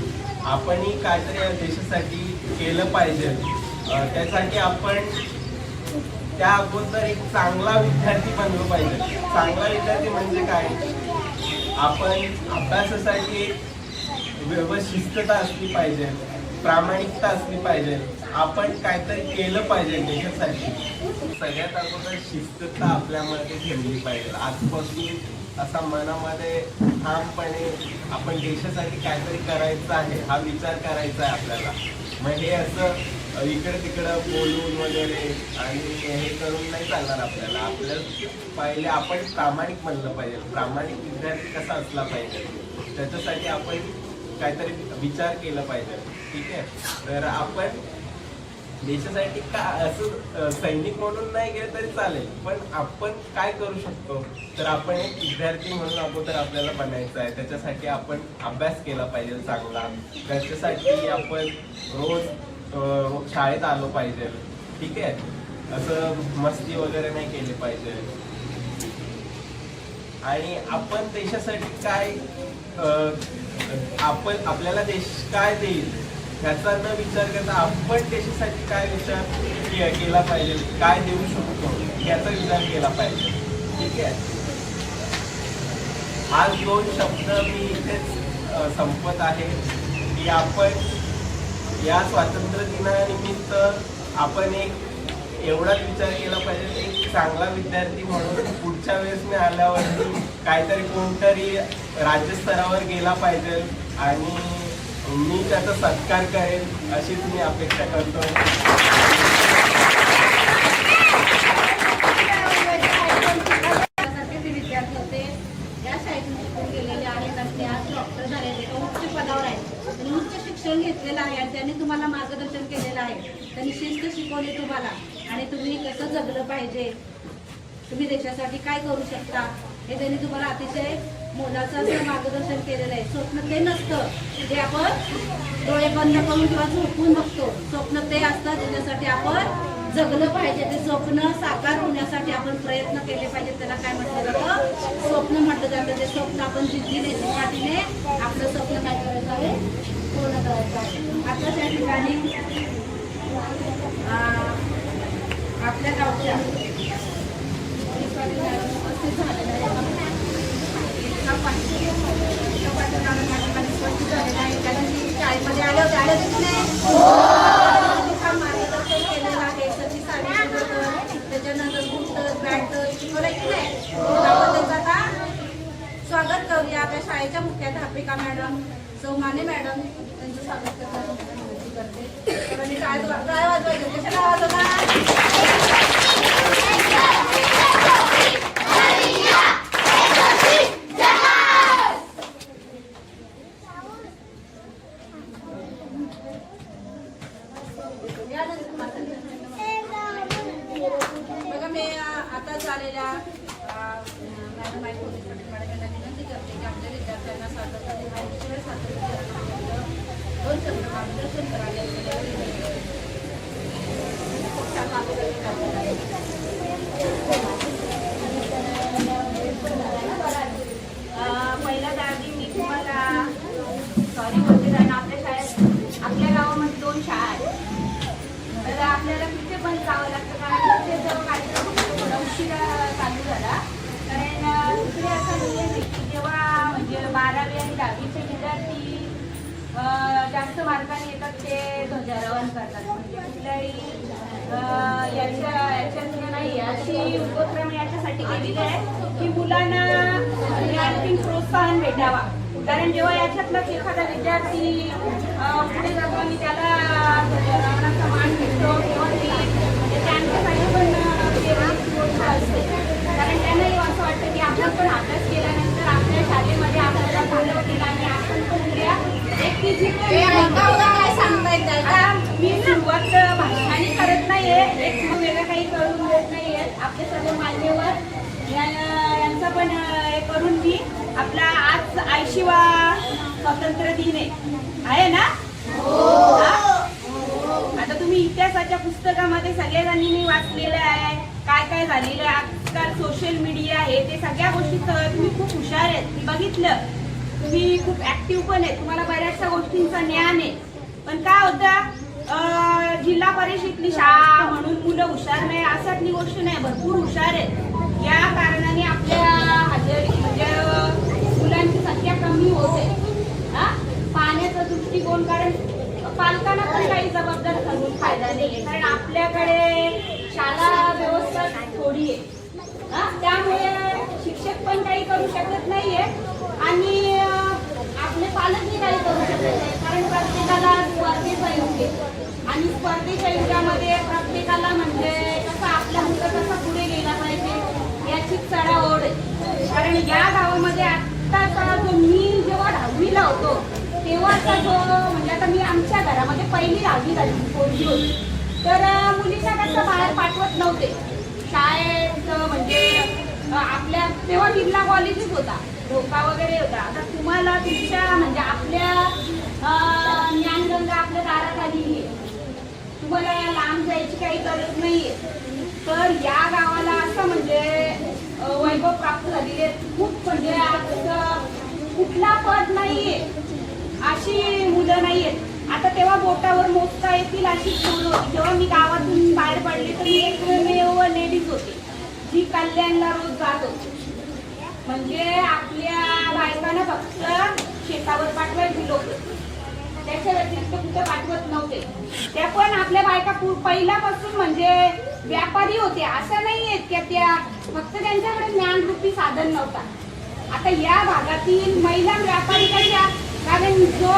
आपणही काहीतरी देशासाठी केलं पाहिजे. त्यासाठी आपण त्या अगोदर एक चांगला विद्यार्थी बनलो पाहिजे. चांगला विद्यार्थी म्हणजे काय? आपण अभ्यासासाठी एक शिस्तता असली पाहिजे, प्रामाणिकता असली पाहिजे. आपण काहीतरी केलं पाहिजे देशासाठी. सगळ्यात अगोदर शिस्तता आपल्यामध्ये ठेवली पाहिजे. आजपासून असा मनामध्ये ठामपणे आपण देशासाठी काहीतरी करायचं आहे हा विचार करायचा आहे आपल्याला. मग हे असं इकडे तिकडं बोलून वगैरे आणि हे करून नाही चालणार आपल्याला. आपल्याला पहिले आपण प्रामाणिक बनलं पाहिजे. प्रामाणिक विद्यार्थी कसा असला पाहिजे त्याच्यासाठी आपण काहीतरी विचार केला पाहिजे. ठीक आहे. तर आपण देशासाठी का असं सैनिक म्हणून नाही गेलं तरी चालेल, पण आपण काय करू शकतो तर आपण एक विद्यार्थी म्हणून अगोदर आपल्याला बनायचं आहे. त्याच्यासाठी आपण अभ्यास केला पाहिजे चांगला. त्याच्यासाठी आपण रोज शाळेत आलो पाहिजे. ठीक आहे. असं मस्ती वगैरे नाही केली पाहिजे. आणि आपण देशासाठी काय आपल्याला देश काय देईल ह्याचा न विचार करता आपण देशासाठी काय विचार केला पाहिजे, काय देऊ शकतो याचा विचार केला पाहिजे. ठीक आहे. आज 2 शब्द मी इथेच संपत आहे की आपण या स्वातंत्र्य दिनानिमित्त आपण एक एवढाच विचार केला पाहिजे, एक चांगला विद्यार्थी म्हणून पुढच्या वेळेस मी आल्यावरती काहीतरी कोणतरी राज्यस्तरावर गेला पाहिजे आणि मी त्याचा सत्कार करेन अशीच मी अपेक्षा करतो. विद्यार्थी होते या शाळेतून शिकून गेलेले आहेत आणि ते आज डॉक्टर झालेले उच्च पदावर आहेत. त्यांनी उच्च शिक्षण घेतलेलं आहे आणि त्यांनी तुम्हाला मार्गदर्शन केलेलं आहे. त्यांनी शिस्त शिकवली तुम्हाला आणि तुम्ही कसं जगलं पाहिजे, तुम्ही देशासाठी काय करू शकता हे त्यांनी तुम्हाला अतिशय मोलाचं असं मार्गदर्शन केलेलं आहे. स्वप्न ते नसतं जे आपण डोळे बंद करून किंवा झोपून बघतो. स्वप्न ते असतं ज्याच्यासाठी आपण जगलं पाहिजे. ते स्वप्न साकार होण्यासाठी आपण प्रयत्न केले पाहिजे. त्याला काय म्हटलं जातं? स्वप्न म्हटलं जातं. ते स्वप्न आपण जिद्दीने चिकाटीने आपलं स्वप्न काय करायचं आहे, पूर्ण करायचं आहे. आता त्या ठिकाणी उपस्थित झालेला आहे. शाळेमध्ये आले होते की नाही? मार्गदर्शन केलेलं आहे. कशी साडी शिकवतात, त्याच्यानंतर बुट बॅट शिकवलं की नाही? आपण त्याचं आता स्वागत करूया. आपल्या शाळेच्या मुख्याध्यापिका मॅडम सौ माने मॅडम त्यांचं स्वागत करते. तर मी काय वाजवायचं कशाला वाजवणार? बघा मी आता झालेल्या मॅडम आई पोलीस पाटील मॅडम यांना विनंती करते की आमच्या विद्यार्थ्यांना स्वातंत्र्य माहितीशिवाय स्वातंत्र्य दोन शब्द मार्गदर्शन करावे खूप छान पहिल्या आधी मी तुम्हाला सॉरी बोलते कारण आपल्या शाळेत आपल्या गावामध्ये 2 शाळा आहेत. तर आपल्याला तिथे पण जावं लागतं कारण तिथे जो कार्यक्रम थोडा उशिरा चालू झाला. कारण तिकडे असं नाही आहे की जेव्हा म्हणजे 12वी आणि 10वीचे विद्यार्थी जास्त मार्काने येतात ते ध्वजारोहण करतात. म्हणजे कुठल्याही याच्यात नाही अशी उपक्रम याच्यासाठी केलेली आहे की मुलांना आणखी प्रोत्साहन भेटावा. कारण जेव्हा याच्यातलाच एखादा विद्यार्थी पुढे जातो आणि त्याला ध्वजारोहणाचा मान भेटतो तेव्हा ती म्हणजे त्यांच्यासाठी पण गोष्ट असते. कारण त्यांनाही असं वाटतं की आपण पण अभ्यास केल्यानंतर आपल्या शाळेमध्ये आपल्याला फॉलो केला आणि आपण पण उद्या काय सांगता येत मी सुरुवात भाषणाने करत नाहीये. एक वेगळं काही करून देत नाहीये. आपले सर्व मान्यवर यांचा पण हे करून मी आपला आज 80वा स्वातंत्र्य दिन आहे ना. आता तुम्ही इतिहासाच्या पुस्तकामध्ये सगळ्यांनी मी वाचलेलं आहे काय काय झालेलं आहे. आजकाल सोशल मीडिया आहे ते सगळ्या गोष्टी तुम्ही खूप हुशार आहेत. मी बघितलं तुम्ही खूप ऍक्टिव्ह पण आहे. तुम्हाला बऱ्याचशा गोष्टींचं ज्ञान आहे. पण काय होतं जिल्हा परिषदेतली शाळा म्हणून मुलं हुशार नाही असातली गोष्ट नाही. भरपूर हुशार आहेत. या कारणाने आपल्या हजेरी म्हणजे मुलांची संख्या कमी होते. पाहण्याचा दृष्टिकोन कारण पालकांना पण काही जबाबदार ठरवून फायदा नाही. कारण आपल्याकडे शाळा व्यवस्था थोडी आहे. त्यामुळे शिक्षक पण काही करू शकत नाहीये आणि आपले पालकही काही करू शकत नाही. कारण प्रत्येकाला स्पर्धेचा युग आहे आणि स्पर्धेच्या युगामध्ये प्रत्येकाला म्हणजे कसं आपल्या मुलं कसं पुढे गेला पाहिजे याची चढाओढ आहे. कारण या गावामध्ये आत्ताचा जो मी जेव्हा 10वीला होतो तेव्हाचा जो म्हणजे आता मी आमच्या घरामध्ये पहिली 10वी झाली पोरगी होती. तर मुलींना कसं बाहेर पाठवत नव्हते शाळेत. म्हणजे आपल्या तेव्हा जिल्हा कॉलेजच होता धोका वगैरे होता. आता तुम्हाला तुमच्या म्हणजे आपल्या ज्ञानगंगा आपल्या दारात आलेली आहे. तुम्हाला लांब जायची काही गरज नाहीये. तर या गावाला असं म्हणजे वैभव प्राप्त झालेली आहे. खूप म्हणजे असं कुठला पद नाहीये अशी मुलं नाहीयेत. आता तेव्हा बोटावर मोजता येतील अशी मुलं होती. जेव्हा मी गावातून बाहेर पडले तर मी एकमेव लेडीज होती जी कल्याणला रोज जात होती. म्हणजे आपल्या बायकांना फक्त शेतावर पाठवायची लोक त्याच्या व्यतिरिक्त कुठे पाठवत नव्हते. त्या पण आपल्या बायका पहिल्यापासून म्हणजे व्यापारी होते. असं नाहीये की त्या फक्त त्यांच्याकडे ज्ञानरूपी साधन नव्हता. आता या भागातील महिला व्यापारी कशा कारण जो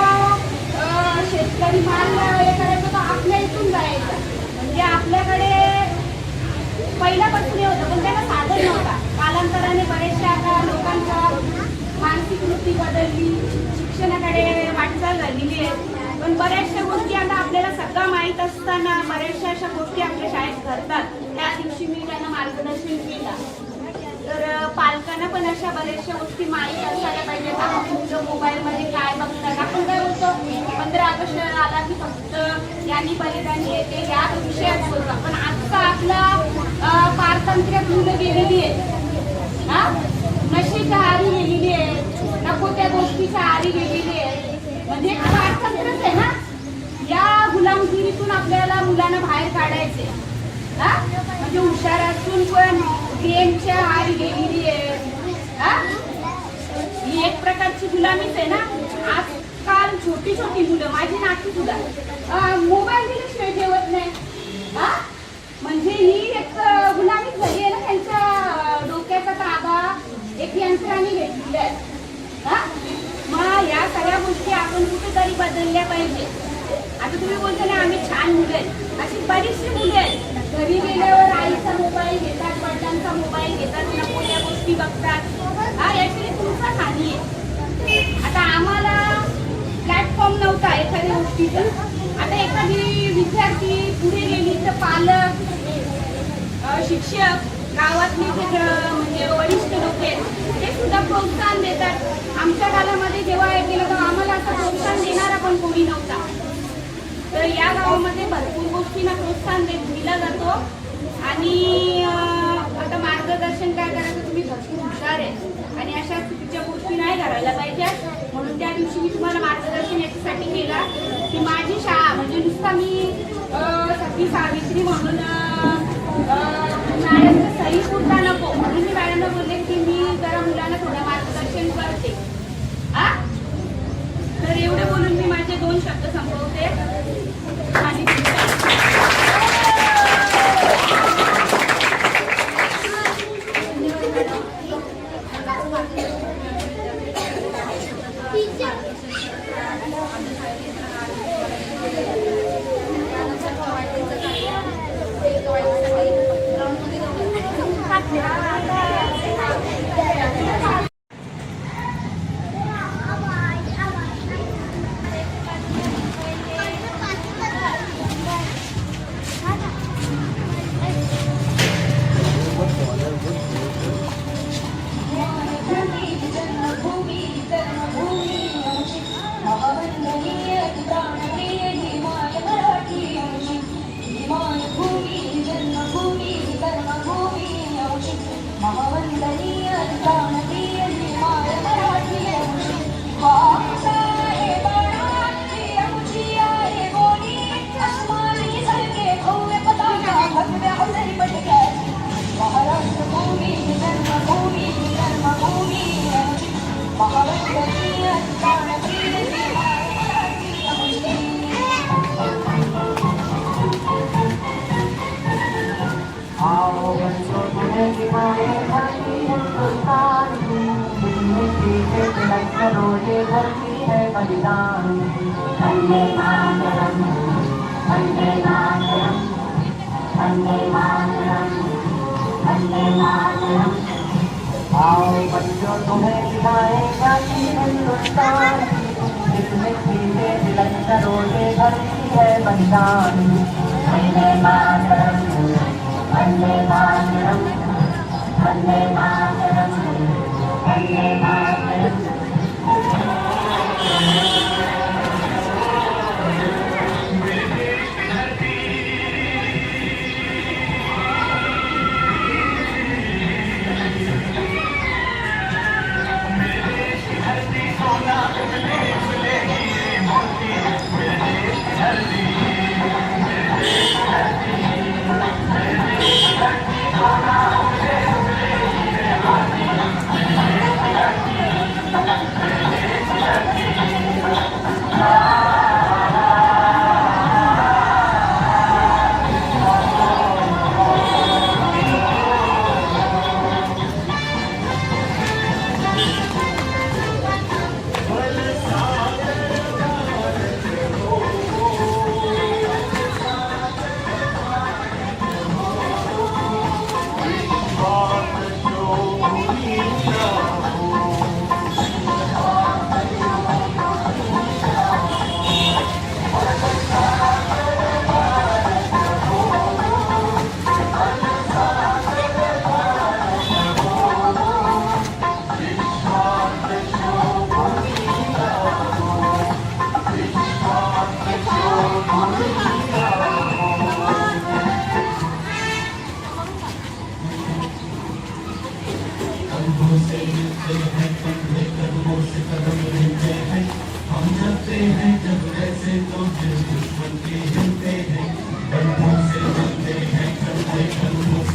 शेतकरी माल हे करायचा तो आपल्या इथून जायचा. म्हणजे आपल्याकडे पहिल्यापासून हे होतं पण त्याला साधन नव्हता. कालांतराने बरेचशा आता लोकांचा मानसिक वृत्ती बदलली शिक्षणाकडे वाटचाल झालेली आहे. पण बऱ्याचशा गोष्टी आता आपल्याला सगळं माहीत असताना बऱ्याचशा अशा गोष्टी आपल्या शाळेत घडतात. त्या दिवशी मी त्यांना मार्गदर्शन केलं. तर पालकांना पण अशा बऱ्याचशा गोष्टी माहीत असायला पाहिजेत. आपली मुलं मोबाईलमध्ये काय बघतात. आपण काय बोलतो 15 ऑगस्ट आला की फक्त यांनी बलिदानी येते या विषयात बोलतो. पण आजचा आपला पारतंत्र्यात मुलं गेलेली आहेत. नशेच्या आहारी गेलेली आहे. नको त्या गोष्टीच्या आहारी गेलेली आहे. म्हणजे पारतंत्र्यच आहे ना. या गुलामगिरीतून आपल्याला मुलांना बाहेर काढायचे. म्हणजे हुशार असून पण गेमच्या आधी गेलेली आहे. हा? ही एक प्रकारची गुलामीच आहे ना. आजकाल छोटी छोटी मुलं, माझी नाती सुद्धा मोबाईल दिल्याशिवाय ठेवत नाही. हा? म्हणजे ही एक गुलामीच झाली आहे ना. त्यांच्या डोक्याचा ताबा एक यंत्राने घेतलेला आहे. हा? मग या सगळ्या गोष्टी आपण कुठेतरी बदलल्या पाहिजे. आता तुम्ही बोलता ना आम्ही छान मुलं आहेत, अशी बरीचशी मुलं आहेत घरी गेल्यावर आईचा मोबाईल घेतात, वडिलांचा मोबाईल घेतात, नकोल्या गोष्टी बघतात. हा, याची तुमचा हानी आहे. आता आम्हाला प्लॅटफॉर्म नव्हता एखाद्या गोष्टीचा. आता एखादी विद्यार्थी पुढे गेली तर पालक, शिक्षक, गावातले जे म्हणजे वरिष्ठ लोक आहेत ते सुद्धा प्रोत्साहन देतात. आमच्या काळामध्ये जेव्हा हे केलं तेव्हा आम्हाला असं प्रोत्साहन देणारा पण कोणी नव्हता. तर या गावामध्ये भरपूर गोष्टींना प्रोत्साहन दिला जातो. आणि आता मार्गदर्शन काय करायचं, तुम्ही भरपूर हुशार आहे आणि अशा चुकीच्या गोष्टी नाही करायला पाहिजे. म्हणून त्या दिवशी मी तुम्हाला मार्गदर्शन याच्यासाठी केला की माझी शाळा म्हणजे नुसता मी सती सावित्री म्हणून मॅडमचं सही सुद्धा नको, म्हणून मी मॅडमला बोलले की मी जरा मुलांना थोडं मार्गदर्शन करते. हा, तर एवढे बोलून मी माझे 2 शब्द संपवते. आणि दुश्मन के हिलते हैं, बंधन से बनते हैं कंधे कंधों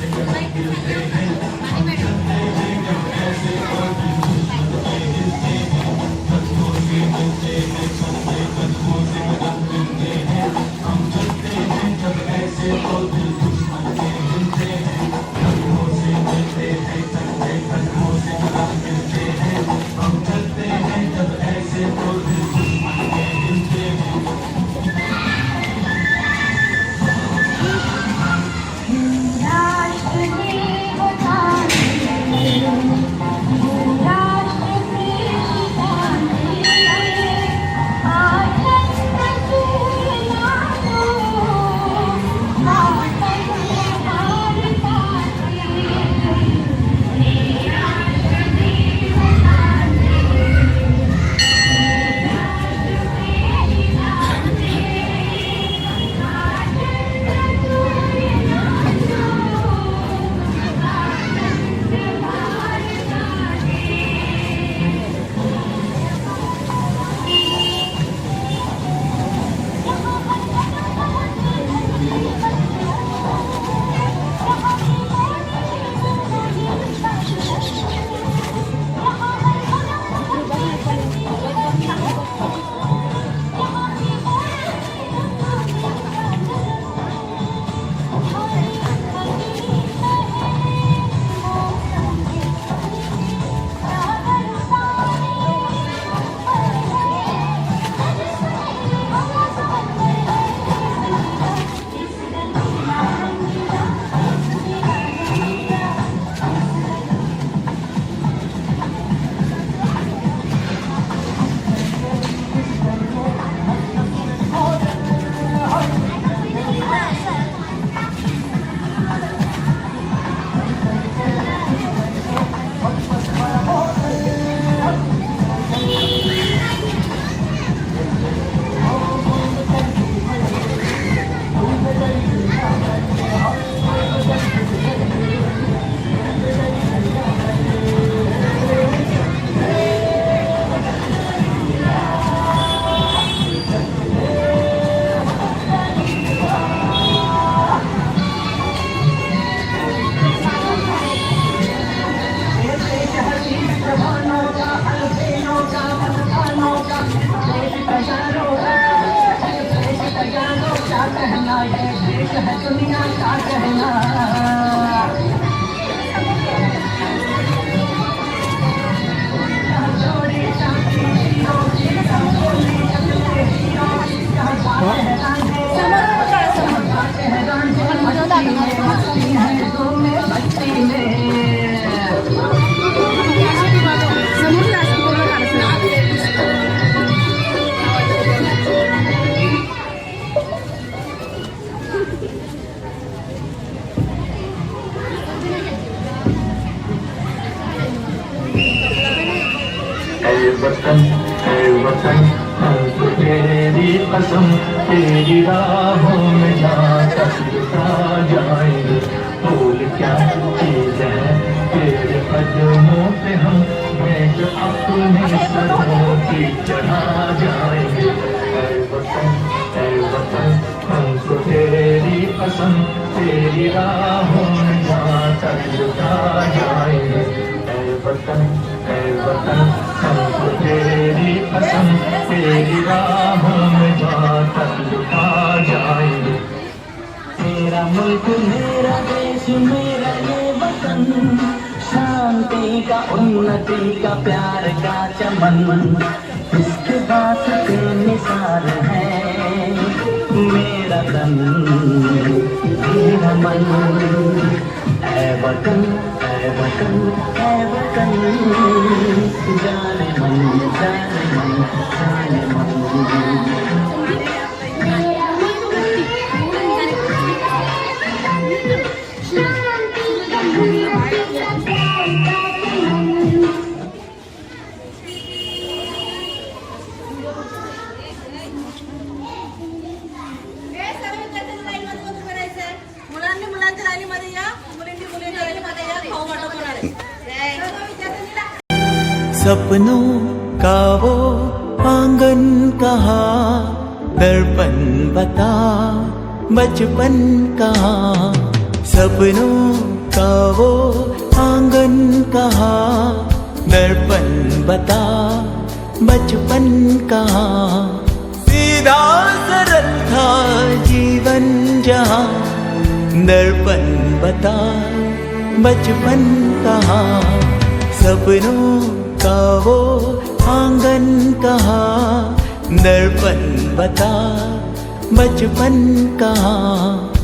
दुनिया का कहना वतन हम तो तेरी कसम तेरी राहों में जाता जाएंगे भूल क्या चीज है तेरे कदमों पे हम भेंट अपने सरों की चढ़ा जाएंगे वतन हम तो तेरी कसम तेरी राहों में जाता जाएंगे वतन हम तो तेरी कसम तेरी राहों में जाकर लुटा जाएंगे मेरा मुल्क मेरा देश मेरा ये वतन शांति का उन्नति का प्यार का चमन इसके बात के निसार है मेरा तन मेरा मन ऐ वतन जाने मन मुलांनी मुलांच्या लाईनीमध्ये या मुलींनी मुलींच्या लाईनीमध्ये या खाऊ वाटप होणार आहे सपनों का वो आंगन कहाँ दर्पण बता बचपन कहाँ सपनों का वो आंगन कहाँ दर्पण बता बचपन कहाँ सीधा सरल था जीवन जहाँ दर्पण बता बचपन कहाँ सपनों का वो आंगन कहाँ दर्पण बता बचपन कहाँ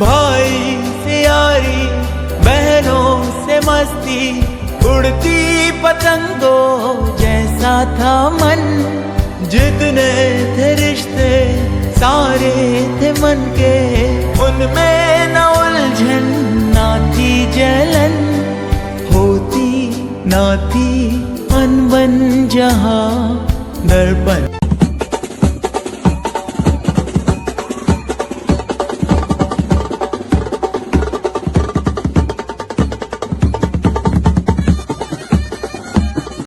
भाई से यारी बहनों से मस्ती उड़ती पतंगों जैसा था मन जितने थे रिश्ते सारे थे मन के उनमें न उलझन ना थी जलन होती ना थी अनबन जहाँ दर्पण